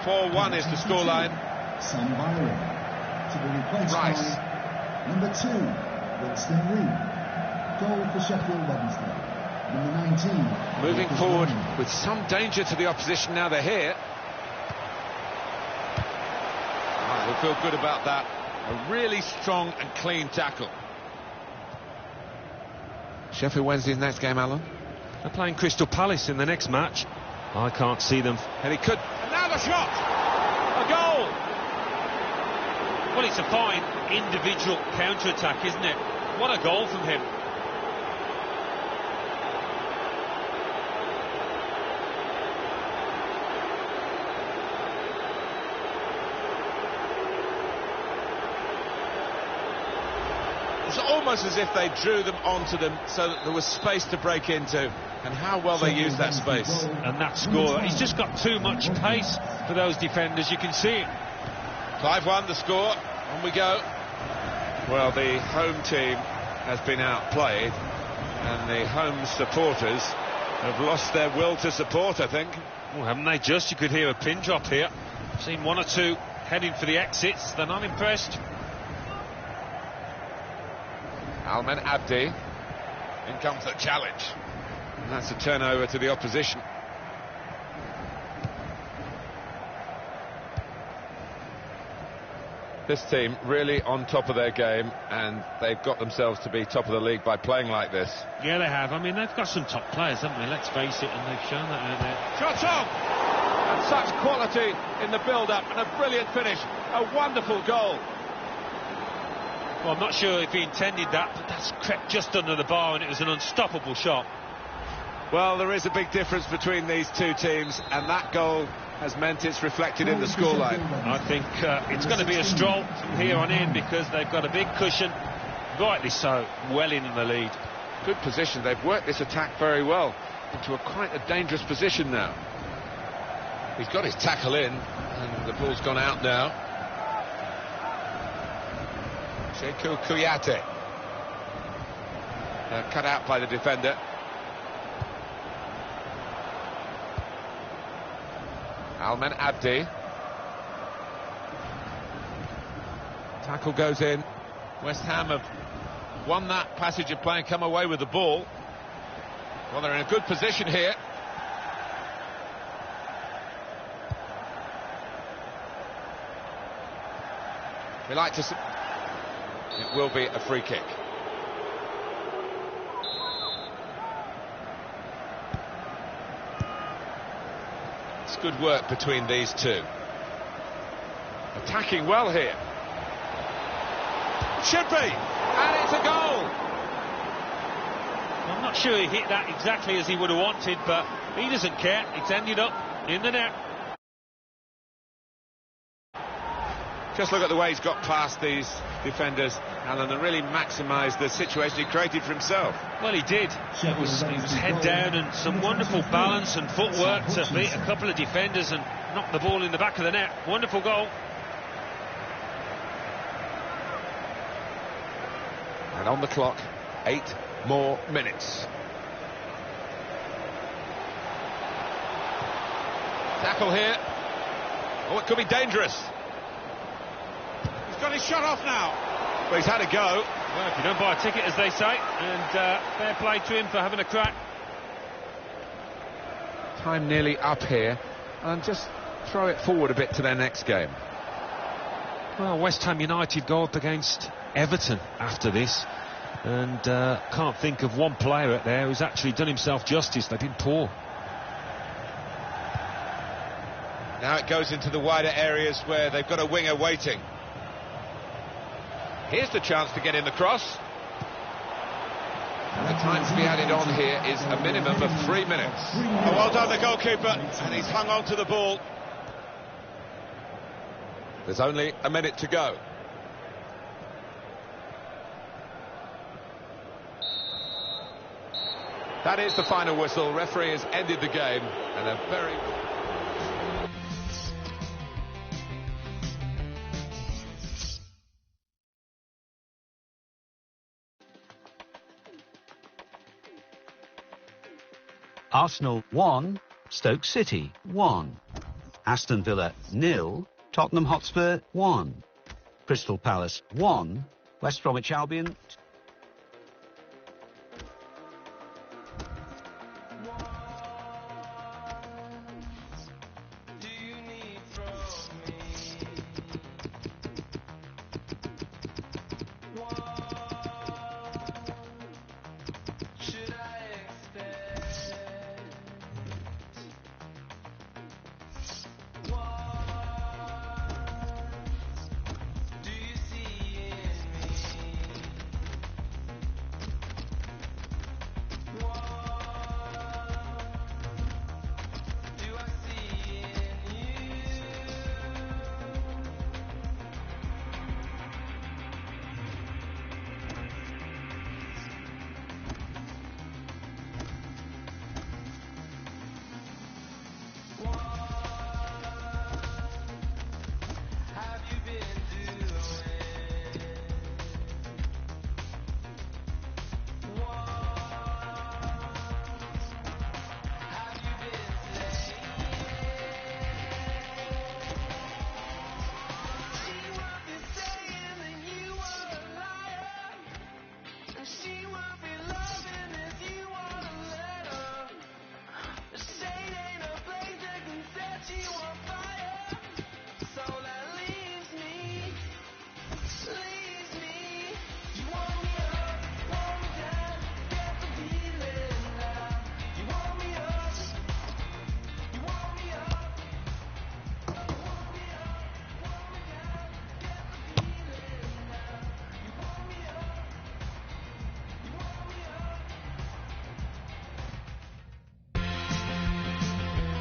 4-1 is the scoreline. To be replaced Rice. by number 2, Winston Lee. Goal for Sheffield Wednesday. Number 19. Moving forward with some danger to the opposition now they're here. We'll feel good about that. A really strong and clean tackle. Sheffield Wednesday's next game, Alan? They're playing Crystal Palace in the next match. I can't see them. And he could... And now the shot! A goal! Well, it's a fine individual counter-attack, isn't it? What a goal from him. It's almost as if they drew them onto them so that there was space to break into, and how well they used that space. And that scorer, he's just got too much pace for those defenders, you can see it. 5-1 the score, on we go. Well, the home team has been outplayed, and the home supporters have lost their will to support, I think. Well, haven't they just? You could hear a pin drop here. I've seen 1 or 2 heading for the exits, they're not impressed. Almen Abdi. In comes the challenge. And that's a turnover to the opposition. This team really on top of their game, and they've got themselves to be top of the league by playing like this. Yeah, they have. I mean, they've got some top players, haven't they? Let's face it, and they've shown that out there. Shots on! And such quality in the build-up, and a brilliant finish. A wonderful goal. Well, I'm not sure if he intended that, but that's crept just under the bar, and it was an unstoppable shot. Well, there is a big difference between these two teams, and that goal has meant it's reflected in the scoreline. I think it's going to be a stroll from here on in, because they've got a big cushion, rightly so, well in the lead. Good position. They've worked this attack very well into quite a dangerous position now. He's got his tackle in, and the ball's gone out now. Sheku Kouyaté. Cut out by the defender. Almen Abdi. Tackle goes in. West Ham have won that passage of play and come away with the ball. Well, they're in a good position here. We like to... It will be a free kick. It's good work between these two. Attacking well here. Should be, and it's a goal. I'm not sure he hit that exactly as he would have wanted, but he doesn't care. It's ended up in the net. Just look at the way he's got past these defenders, Alan, and really maximised the situation he created for himself. Well, he did. He was head down and some wonderful balance and footwork to beat a couple of defenders and knock the ball in the back of the net. Wonderful goal. And on the clock, 8 more minutes. Tackle here. Oh, it could be dangerous. He's got his shot off now. Well, he's had a go. Well, if you don't buy a ticket, as they say, and fair play to him for having a crack. Time nearly up here, and just throw it forward a bit to their next game. Well, West Ham United go up against Everton after this, and can't think of one player out there who's actually done himself justice. They've been poor. Now it goes into the wider areas where they've got a winger waiting. Here's the chance to get in the cross. And the time to be added on here is a minimum of 3 minutes. Oh, well done, the goalkeeper, and he's hung on to the ball. There's only a minute to go. That is the final whistle. Referee has ended the game, and a very... Arsenal 1, Stoke City 1, Aston Villa 0, Tottenham Hotspur 1, Crystal Palace 1, West Bromwich Albion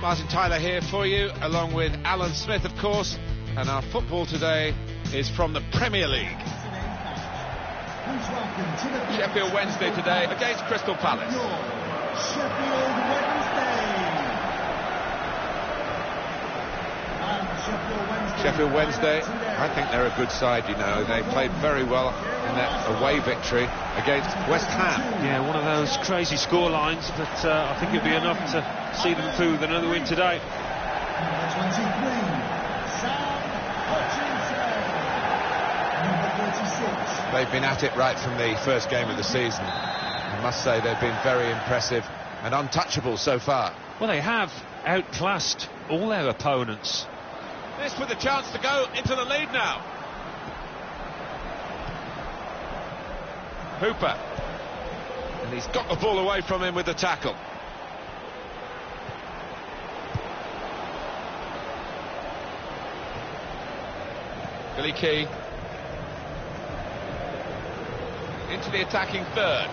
Martin Tyler here for you, along with Alan Smith, of course, and our football today is from the Premier League. Sheffield Wednesday today against Crystal Palace. Sheffield Wednesday. Sheffield Wednesday I think they're a good side, you know. They played very well in their away victory against West Ham. Yeah, one of those crazy score lines, but I think it'll be enough to see them through with another win today. Number 23, Sam Hutchinson. Number 46. They've been at it right from the first game of the season. I must say they've been very impressive and untouchable so far. Well, they have outclassed all their opponents. This with a chance to go into the lead now. Hooper. And he's got the ball away from him with the tackle. Billy Key. Into the attacking third.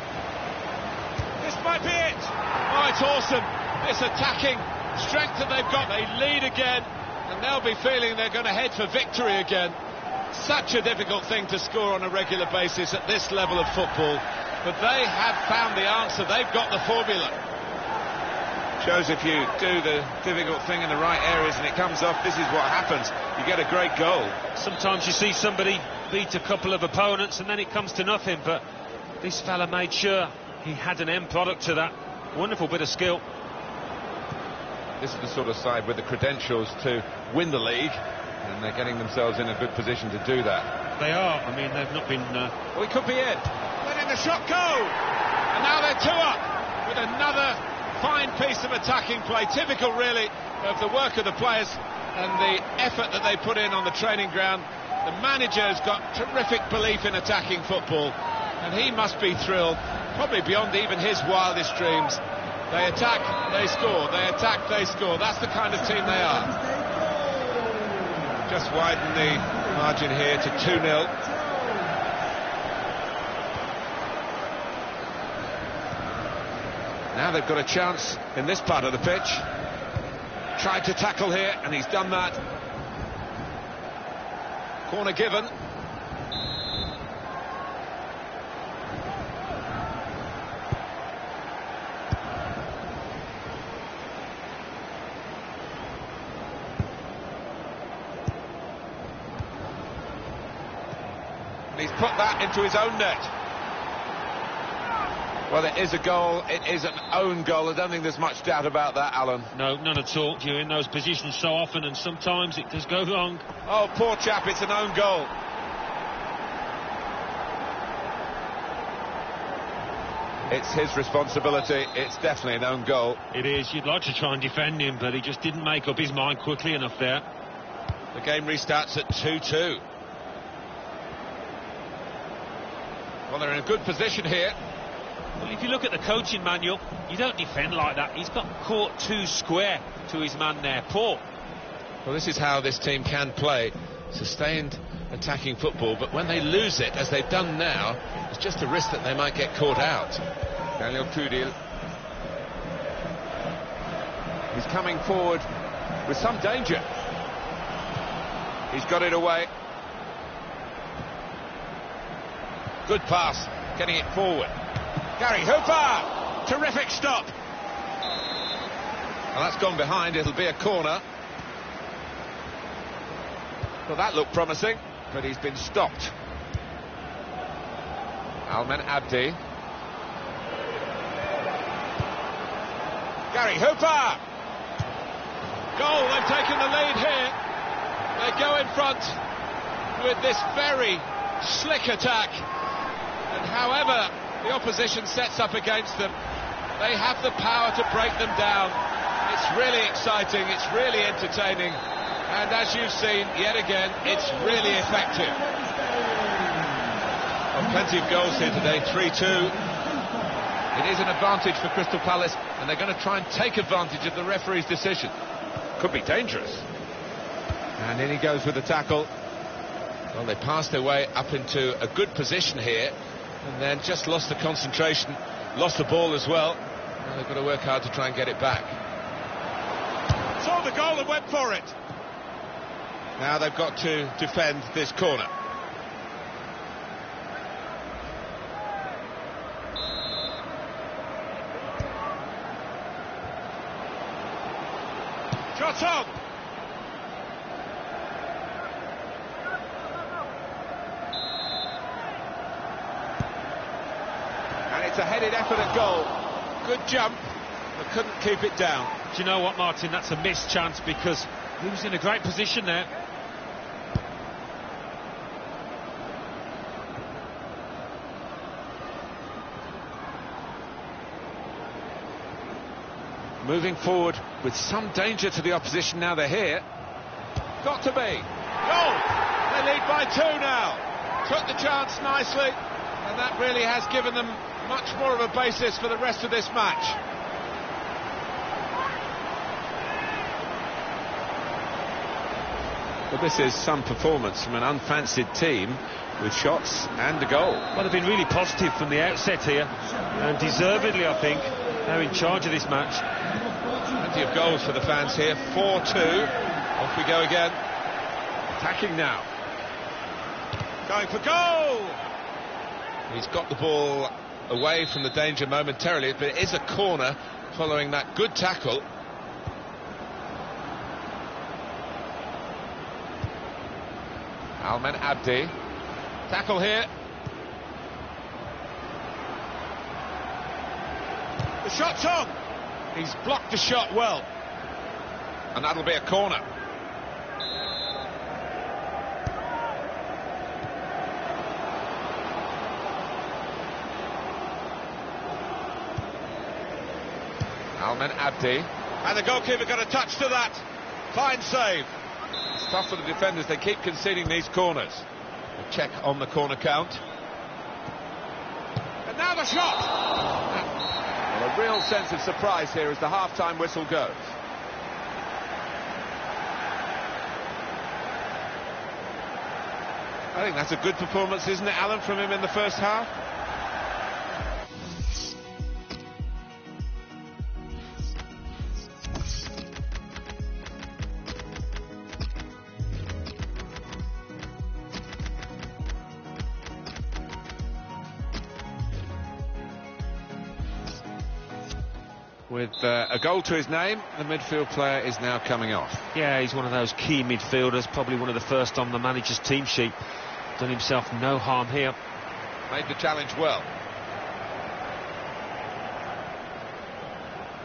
This might be it. Oh, it's awesome. This attacking strength that they've got. They lead again, and they'll be feeling they're going to head for victory again. Such a difficult thing to score on a regular basis at this level of football, but they have found the answer. They've got the formula. Shows if you do the difficult thing in the right areas and it comes off, this is what happens. You get a great goal. Sometimes you see somebody beat a couple of opponents and then it comes to nothing, but this fella made sure he had an end product to that. Wonderful bit of skill. This is the sort of side with the credentials to win the league, and they're getting themselves in a good position to do that. They are. I mean, they've not been... Well, it could be it. Letting the shot go! And now they're 2 up with another fine piece of attacking play. Typical, really, of the work of the players and the effort that they put in on the training ground. The manager's got terrific belief in attacking football, and he must be thrilled, probably beyond even his wildest dreams. They attack, they score, they attack, they score. That's the kind of team they are. Just widen the margin here to 2-0. Now they've got a chance in this part of the pitch. Tried to tackle here, and he's done that. Corner given. And he's put that into his own net. Well, it is a goal, it is an own goal. I don't think there's much doubt about that, Alan. No, none at all. You're in those positions so often and sometimes it does go wrong. Oh, poor chap, it's an own goal. It's his responsibility, it's definitely an own goal. It is. You'd like to try and defend him, but he just didn't make up his mind quickly enough there. The game restarts at 2-2. Well, they're in a good position here. Well, if you look at the coaching manual, you don't defend like that. He's got caught too square to his man there. Poor. Well, this is how this team can play. Sustained attacking football, but when they lose it, as they've done now, it's just a risk that they might get caught out. Daniel Kudil. He's coming forward with some danger. He's got it away. Good pass, getting it forward. Gary Hooper! Terrific stop. Well, that's gone behind, it'll be a corner. Well, that looked promising, but he's been stopped. Almen Abdi. Gary Hooper! Goal, they've taken the lead here. They go in front with this very slick attack. And however the opposition sets up against them, they have the power to break them down. It's really exciting, it's really entertaining, and as you've seen, yet again, it's really effective. Well, plenty of goals here today, 3-2. It is an advantage for Crystal Palace, and they're going to try and take advantage of the referee's decision. Could be dangerous. And in he goes with the tackle. Well, they passed their way up into a good position here, and then just lost the concentration, lost the ball as well. Now they've got to work hard to try and get it back. Saw the goal and went for it. Now they've got to defend this corner. Shot on! It's a headed effort at goal. Good jump, but couldn't keep it down. Do you know what, Martin? That's a missed chance because he was in a great position there. Moving forward with some danger to the opposition now they're here. Got to be. Goal! They lead by 2 now. Took the chance nicely, and that really has given them much more of a basis for the rest of this match. But this is some performance from an unfancied team with shots and a goal. Well, they've been really positive from the outset here, and deservedly, I think, they're in charge of this match. Plenty of goals for the fans here. 4-2. Off we go again. Attacking now. Going for goal! He's got the ball away from the danger momentarily, but it is a corner following that good tackle. Almen Abdi. Tackle here. The shot's on. He's blocked the shot well. And that'll be a corner. Almen Abdi. And the goalkeeper got a touch to that. Fine save. It's tough for the defenders. They keep conceding these corners. A check on the corner count. And now the shot! Well, a real sense of surprise here as the half-time whistle goes. I think that's a good performance, isn't it, Alan, from him in the first half? With a goal to his name, the midfield player is now coming off. Yeah, he's one of those key midfielders, probably one of the first on the manager's team sheet. Done himself no harm here. Made the challenge well.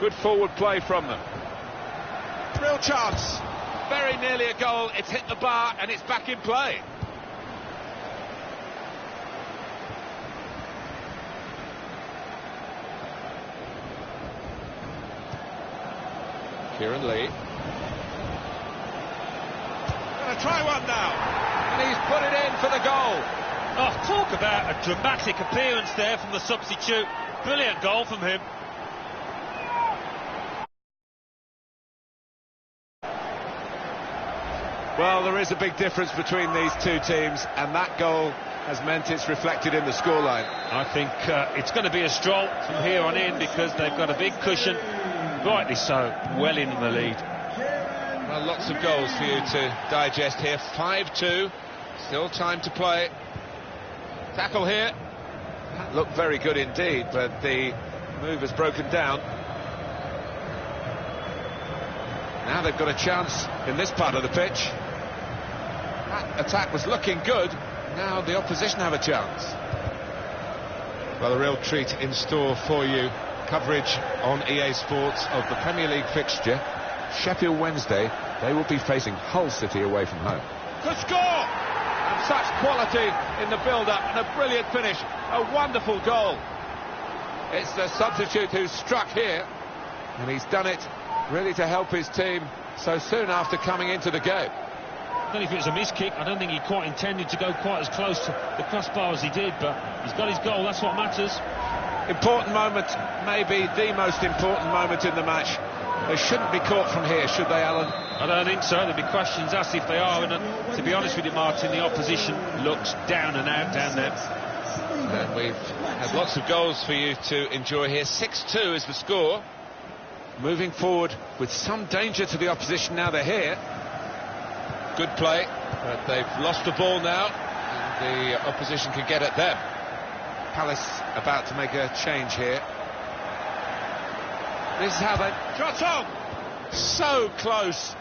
Good forward play from them. Real chance. Very nearly a goal. It's hit the bar and it's back in play. Kieran Lee. Gonna try one now. And he's put it in for the goal. Oh, talk about a dramatic appearance there from the substitute. Brilliant goal from him. Well, there is a big difference between these two teams, and that goal has meant it's reflected in the scoreline. I think it's going to be a stroll from here on in because they've got a big cushion. Rightly so, well in the lead. Well, lots of goals for you to digest here. 5-2, still time to play. Tackle here. That looked very good indeed, but the move has broken down. Now they've got a chance in this part of the pitch. That attack was looking good. Now the opposition have a chance. Well, a real treat in store for you. Coverage on EA Sports of the Premier League fixture. Sheffield Wednesday, they will be facing Hull City away from home. Good score! And such quality in the build-up and a brilliant finish. A wonderful goal. It's the substitute who's struck here, and he's done it really to help his team so soon after coming into the game. I don't know if it was a miss kick. I don't think he quite intended to go quite as close to the crossbar as he did, but he's got his goal. That's what matters. Important moment, maybe the most important moment in the match. They shouldn't be caught from here, should they, Alan? I don't think so. There'll be questions asked if they are, and to be honest with you, Martin, the opposition looks down and out down there. And we've had lots of goals for you to enjoy here. 6-2 is the score. Moving forward with some danger to the opposition now they're here. Good play, but they've lost the ball now, and the opposition can get at them. Palace about to make a change here. This is how they... Shot on! So close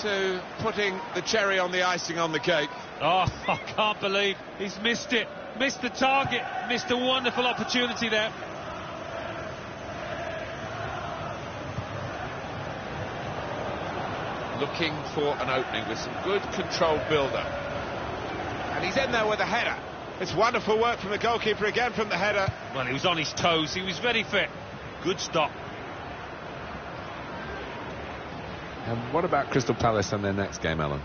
to putting the cherry on the icing on the cake. Oh, I can't believe he's missed it. Missed the target. Missed a wonderful opportunity there. looking for an opening with some good controlled build-up. And he's in there with a header. It's wonderful work from the goalkeeper again from the header. Well, he was on his toes, he was very fit. Good stop. And what about Crystal Palace and their next game, Alan?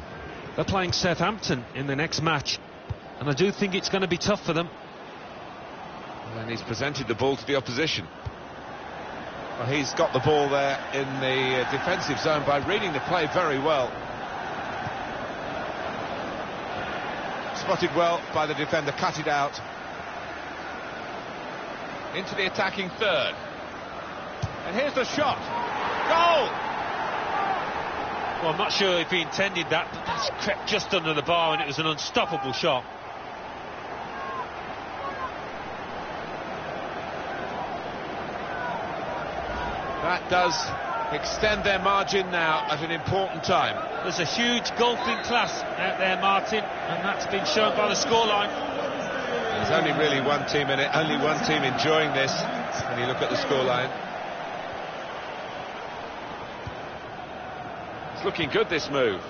They're playing Southampton in the next match, and I do think it's going to be tough for them. And he's presented the ball to the opposition. Well, he's got the ball there in the defensive zone by reading the play very well. Spotted well by the defender, cut it out. Into the attacking third. And here's the shot. Goal! Well, I'm not sure if he intended that, but that's crept just under the bar, and it was an unstoppable shot. That does extend their margin now at an important time. There's a huge golfing class out there, Martin, and that's been shown by the scoreline. There's only really one team in it, only one team enjoying this when you look at the scoreline. It's looking good, this move.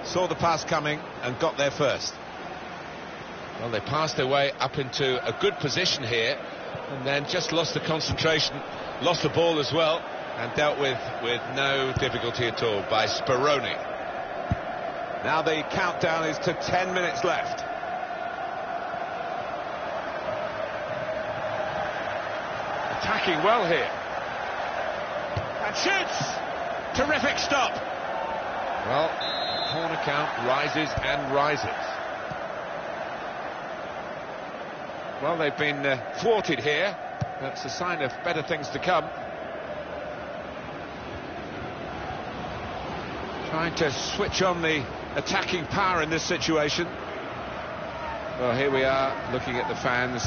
Saw the pass coming and got there first. Well, they passed their way up into a good position here and then just lost the concentration, lost the ball as well, and dealt with no difficulty at all by Speroni. Now the countdown is to 10 minutes left. Attacking well here. And shoots! Terrific stop. Well, corner count rises and rises. Well, they've been thwarted here. That's a sign of better things to come. Trying to switch on the attacking power in this situation. Well, here we are looking at the fans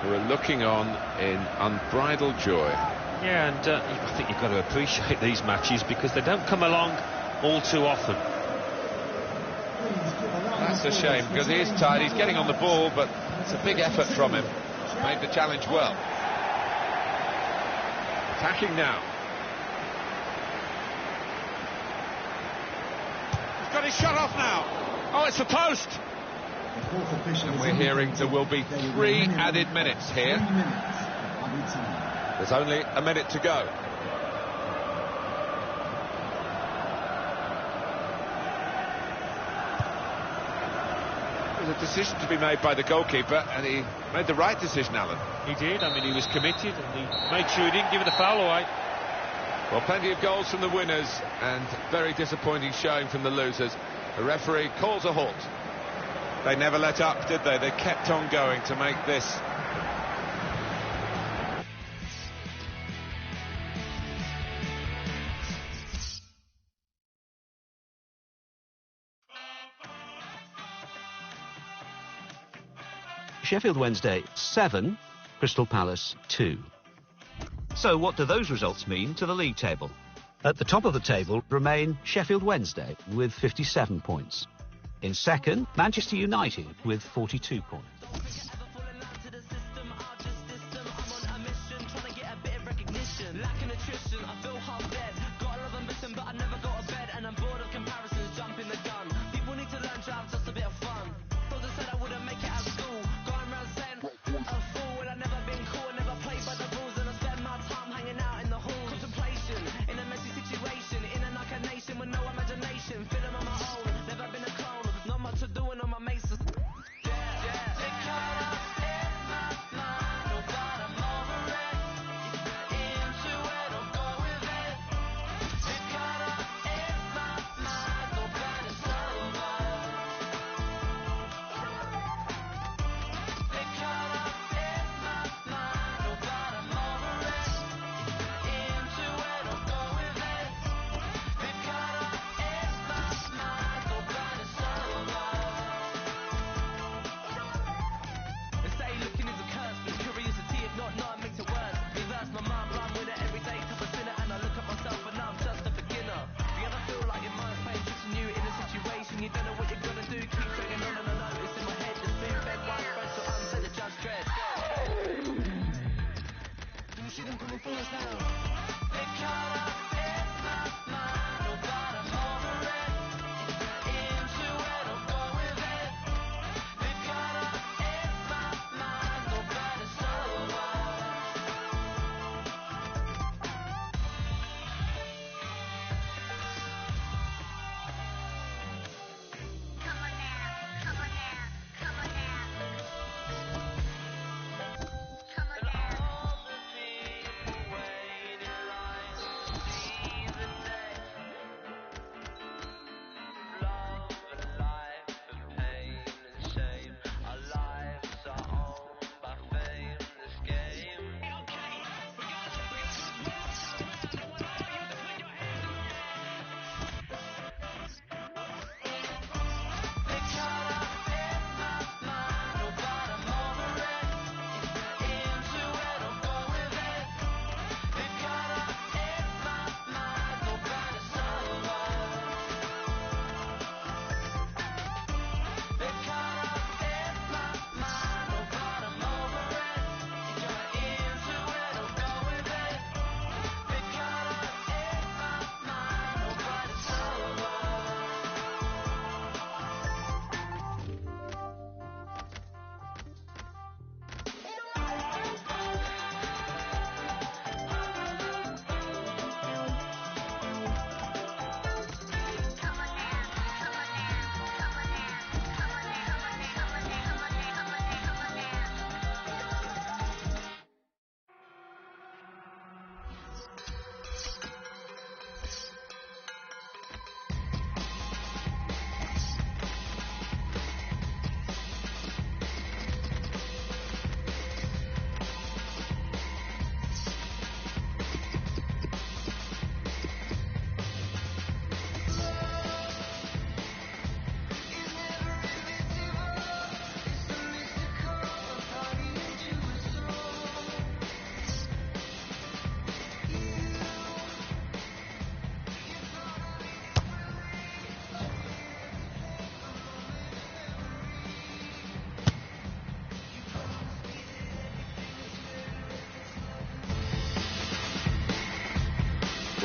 who are looking on in unbridled joy. Yeah, and I think you've got to appreciate these matches because they don't come along all too often. That's a shame because he is tired. He's getting on the ball, but it's a big effort from him. Made the challenge well. Attacking now. He's got his shot off now. Oh, it's the post. And we're hearing there will be 3 added minutes here. There's only a minute to go. There's a decision to be made by the goalkeeper, and he made the right decision, Alan. He did. I mean, he was committed, and he made sure he didn't give the foul away. Well, plenty of goals from the winners, and very disappointing showing from the losers. The referee calls a halt. They never let up, did they? They kept on going to make this. Sheffield Wednesday 7, Crystal Palace 2. So what do those results mean to the league table? At the top of the table remain Sheffield Wednesday with 57 points. In second, Manchester United with 42 points.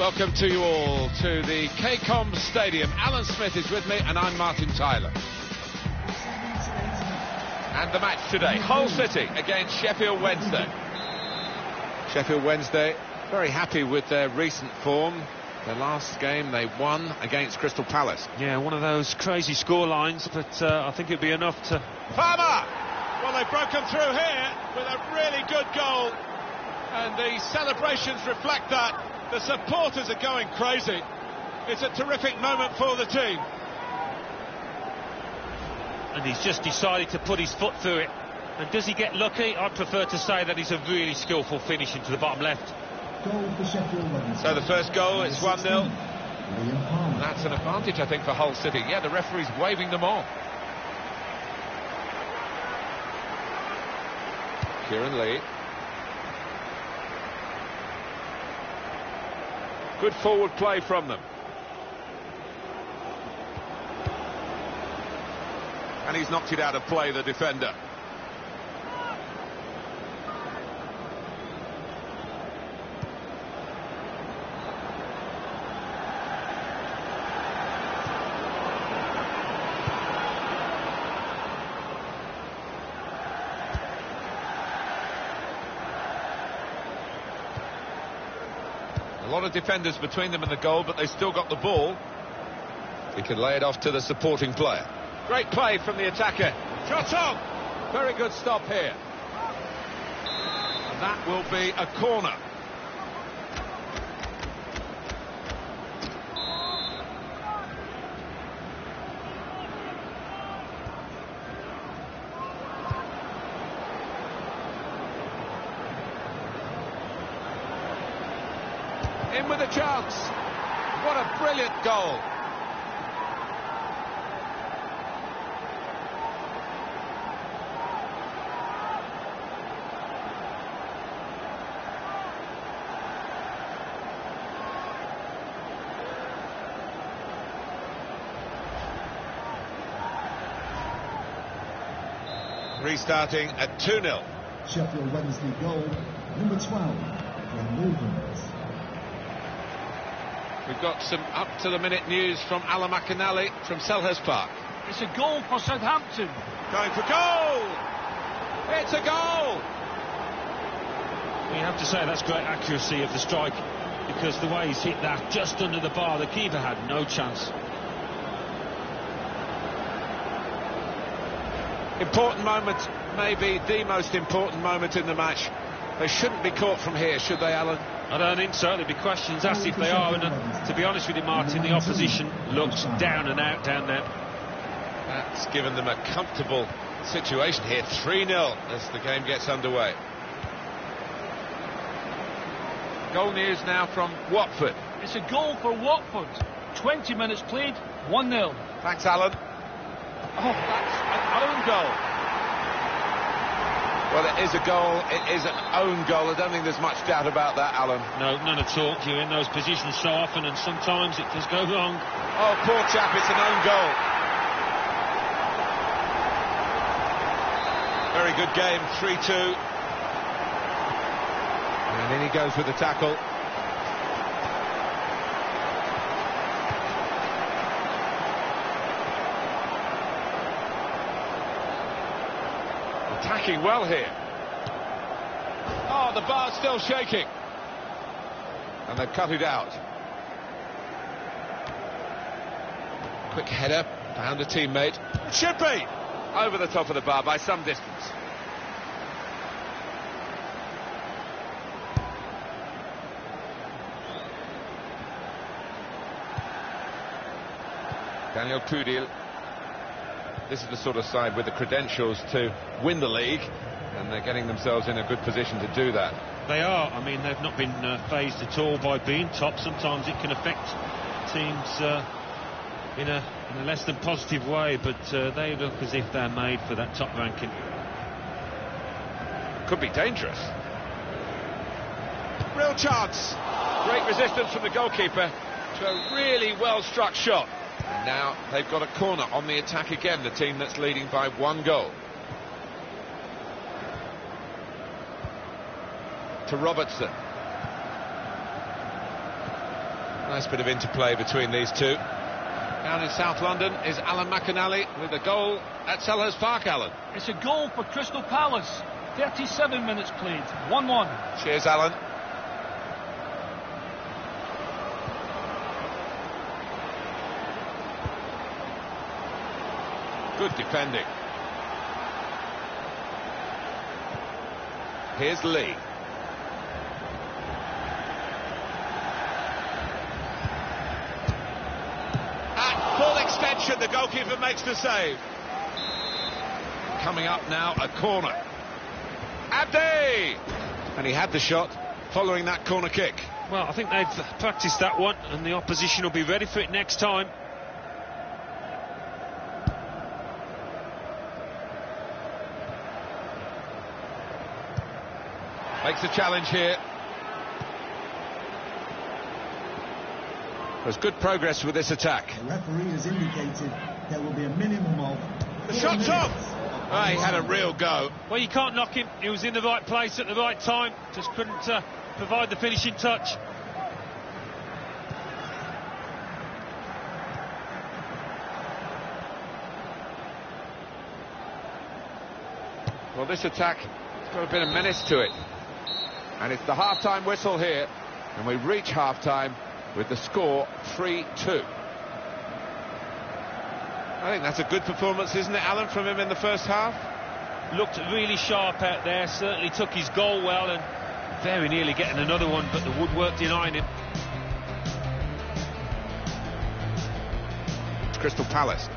Welcome to you all to the KCOM Stadium. Alan Smith is with me and I'm Martin Tyler. And the match today, Hull City against Sheffield Wednesday. Sheffield Wednesday very happy with their recent form. The last game they won against Crystal Palace. Yeah, one of those crazy score lines, but I think it'd be enough to... Palmer! Well, they've broken through here with a really good goal. And the celebrations reflect that. The supporters are going crazy. It's a terrific moment for the team. And he's just decided to put his foot through it. And does he get lucky? I'd prefer to say that he's a really skillful finish into the bottom left. Goal for Sheffield Wednesday. So the first goal, it's 1-0. Palmer. That's an advantage, I think, for Hull City. Yeah, the referee's waving them on. Kieran Lee. Good forward play from them. And he's knocked it out of play, the defender. A lot of defenders between them and the goal, but they still got the ball. He can lay it off to the supporting player. Great play from the attacker. Shot on! Very good stop here. And that will be a corner. In with a chance. What a brilliant goal. Restarting at 2-0. Sheffield Wednesday goal, number 12, Glenn Williams. We've got some up-to-the-minute news from Alan McInally from Selhurst Park. It's a goal for Southampton. Going for goal! It's a goal! You have to say that's great accuracy of the strike, because the way he's hit that just under the bar, the keeper had no chance. Important moment, maybe the most important moment in the match. They shouldn't be caught from here, should they, Alan? I don't think so. There'll be questions asked if they are, and to be honest with you, Martin, the opposition looks down and out down there. That's given them a comfortable situation here. 3-0 as the game gets underway. Goal news now from Watford. It's a goal for Watford. 20 minutes played, 1-0. Thanks, Alan. Oh, that's an own goal. Well, it is a goal. It is an own goal. I don't think there's much doubt about that, Alan. No, none at all. You're in those positions so often, and sometimes it does go wrong. Oh, poor chap, it's an own goal. Very good game, 3-2. And in he goes with the tackle. Attacking well here. Oh, the bar's still shaking. And they've cut it out. Quick header, found a teammate. Should be! Over the top of the bar by some distance. Daniel Pudil. This is the sort of side with the credentials to win the league, and they're getting themselves in a good position to do that. They are. I mean, they've not been fazed at all by being top. Sometimes it can affect teams in a less than positive way, but they look as if they're made for that top ranking. Could be dangerous. Real chance. Great resistance from the goalkeeper to a really well-struck shot. And now they've got a corner on the attack again, the team that's leading by 1 goal. To Robertson. Nice bit of interplay between these two. Down in South London is Alan McInally with a goal at Selhurst Park, Alan. It's a goal for Crystal Palace. 37 minutes played, 1-1. Cheers, Alan. Good defending. Here's Lee. At full extension, the goalkeeper makes the save. Coming up now, a corner. Abdi! And he had the shot following that corner kick. Well, I think they've practiced that one, and the opposition will be ready for it next time. Makes a challenge here. There's good progress with this attack. The referee has indicated there will be a minimum of... The shot's off! Oh, he had a real go. Well, you can't knock him. He was in the right place at the right time. Just couldn't provide the finishing touch. Well, this attack has got a bit of menace to it. And it's the half-time whistle here. And we reach half-time with the score 3-2. I think that's a good performance, isn't it, Alan, from him in the first half? Looked really sharp out there, certainly took his goal well, and very nearly getting another one, but the woodwork denying him. Crystal Palace.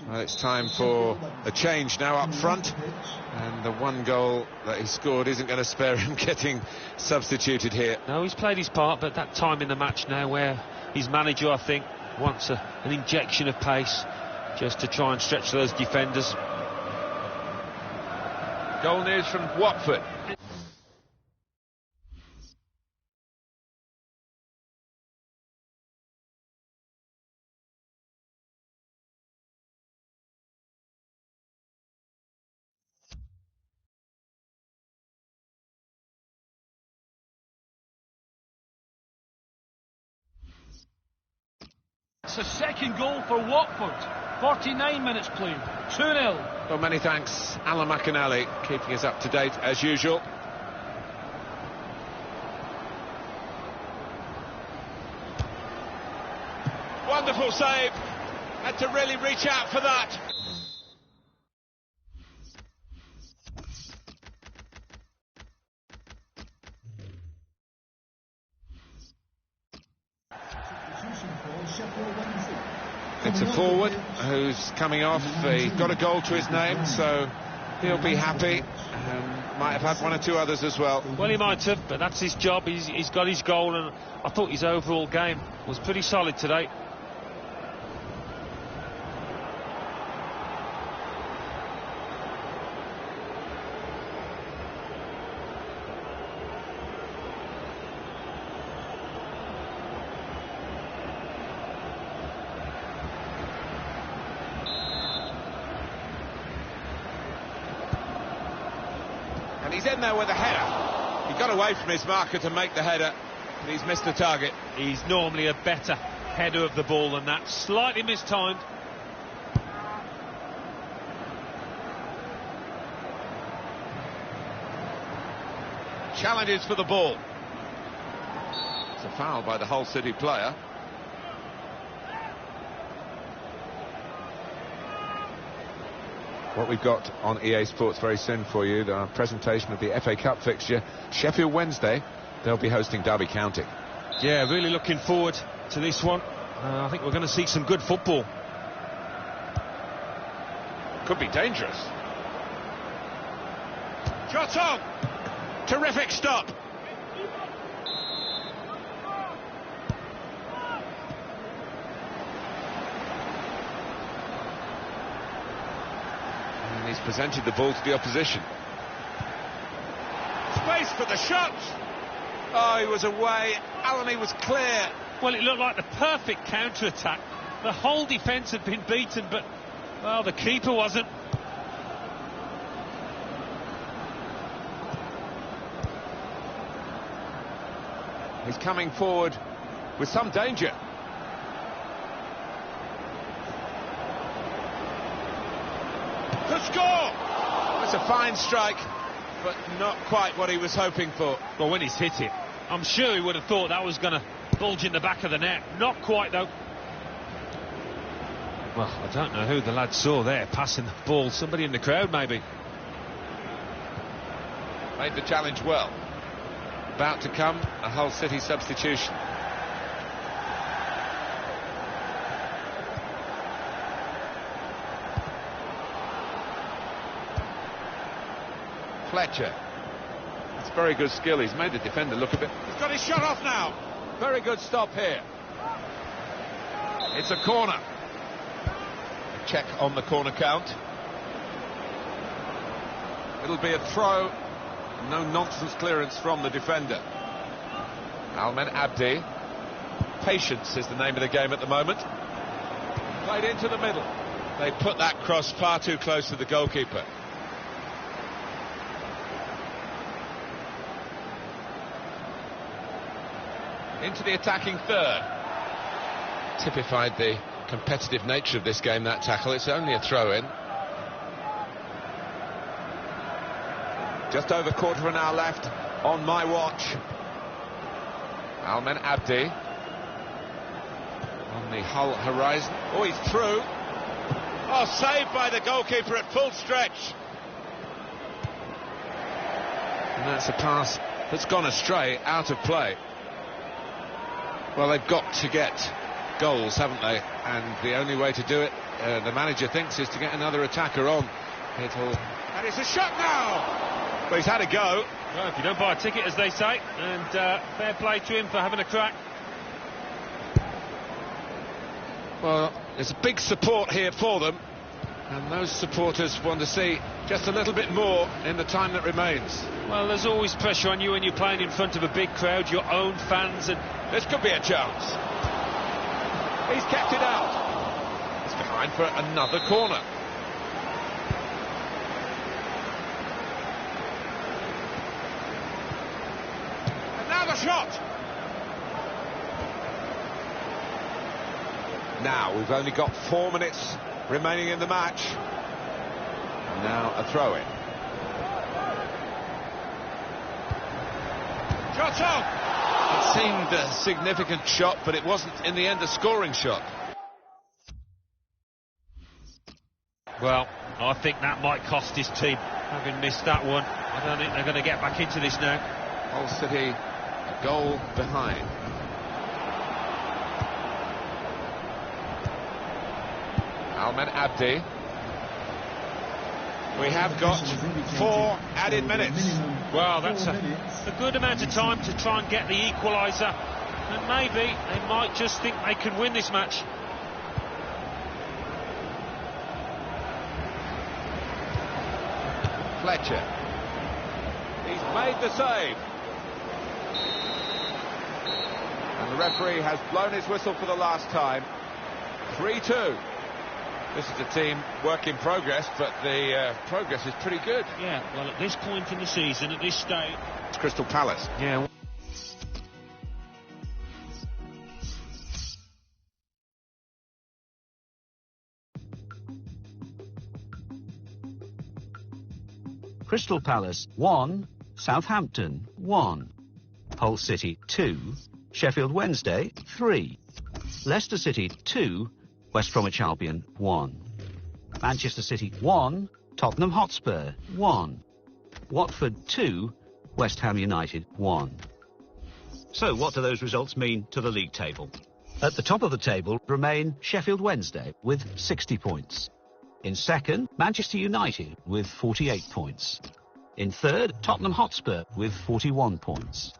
Well, it's time for a change now up front, and the one goal that he scored isn't going to spare him getting substituted here. No, he's played his part, but that time in the match now where his manager, I think, wants an injection of pace just to try and stretch those defenders. Goal news from Watford. It's the second goal for Watford. 49 minutes played, 2-0. Well, many thanks, Alan McInally, keeping us up to date as usual. Wonderful save. Had to really reach out for that. It's a forward who's coming off. He got a goal to his name, so he'll be happy. Might have had one or two others as well. Well, he might have, but that's his job. He's got his goal, and I thought his overall game was pretty solid today. He's in there with a header. He got away from his marker to make the header, and he's missed the target. He's normally a better header of the ball than that. Slightly mistimed. Challenges for the ball. It's a foul by the Hull City player. What we've got on EA Sports very soon for you, the presentation of the FA Cup fixture. Sheffield Wednesday, they'll be hosting Derby County. Yeah, really looking forward to this one. I think we're going to see some good football. Could be dangerous. Shot on! Terrific stop. And he's presented the ball to the opposition. Space for the shot. Oh, he was away. Alan, he was clear. Well, it looked like the perfect counter-attack. The whole defence had been beaten, but, well, the keeper wasn't. He's coming forward with some danger. To score! It's a fine strike, but not quite what he was hoping for. Well, when he's hit it, I'm sure he would have thought that was going to bulge in the back of the net. Not quite, though. Well, I don't know who the lad saw there passing the ball. Somebody in the crowd, maybe. Made the challenge well. About to come a Hull City substitution. Fletcher. That's very good skill. He's made the defender look a bit... He's got his shot off now. Very good stop here. It's a corner. A check on the corner count. It'll be a throw. No nonsense clearance from the defender. Almen Abdi. Patience is the name of the game at the moment. Played into the middle. They put that cross far too close to the goalkeeper. Into the attacking third. Typified the competitive nature of this game, that tackle. It's only a throw-in. Just over quarter of an hour left on my watch. Almen Abdi on the Hull horizon. Oh, he's through. Oh, saved by the goalkeeper at full stretch. And that's a pass that's gone astray, out of play. Well, they've got to get goals, haven't they? And the only way to do it, the manager thinks, is to get another attacker on. And it's a shot now! Well, he's had a go. Well, if you don't buy a ticket, as they say, and fair play to him for having a crack. Well, there's a big support here for them, and those supporters want to see just a little bit more in the time that remains. Well, there's always pressure on you when you're playing in front of a big crowd, your own fans, and this could be a chance. He's kept it out. It's behind for another corner. And now the shot. Now we've only got 4 minutes remaining in the match. And now a throw-in. Shot on! It seemed a significant shot, but it wasn't in the end a scoring shot. Well, I think that might cost his team, having missed that one. I don't think they're going to get back into this now. Hull City a goal behind. Almen Abdi. We have got 4 added minutes. Well, that's a good amount of time to try and get the equaliser, and maybe they might just think they can win this match. Fletcher. He's made the save. And the referee has blown his whistle for the last time. 3-2. This is a team work in progress, but the progress is pretty good. Yeah, well, at this point in the season, at this stage... It's Crystal Palace. Yeah. Crystal Palace 1, Southampton 1, Hull City 2, Sheffield Wednesday 3, Leicester City 2, West Bromwich Albion 1, Manchester City 1, Tottenham Hotspur 1, Watford 2, West Ham United 1. So what do those results mean to the league table? At the top of the table remain Sheffield Wednesday with 60 points. In second, Manchester United with 48 points. In third, Tottenham Hotspur with 41 points.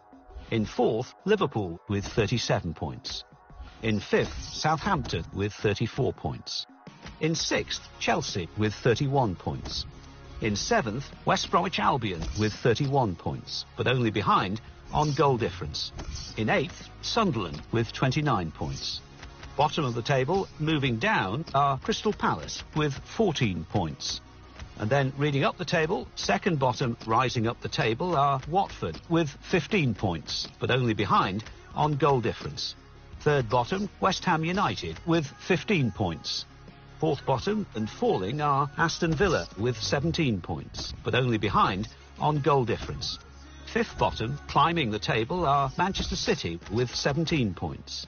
In fourth, Liverpool with 37 points. In fifth, Southampton with 34 points. In sixth, Chelsea with 31 points. In seventh, West Bromwich Albion with 31 points, but only behind on goal difference. In 8th, Sunderland with 29 points. Bottom of the table, moving down, are Crystal Palace with 14 points. And then reading up the table, second bottom rising up the table are Watford with 15 points, but only behind on goal difference. Third bottom, West Ham United with 15 points. Fourth bottom and falling are Aston Villa with 17 points, but only behind on goal difference. Fifth bottom, climbing the table, are Manchester City with 17 points.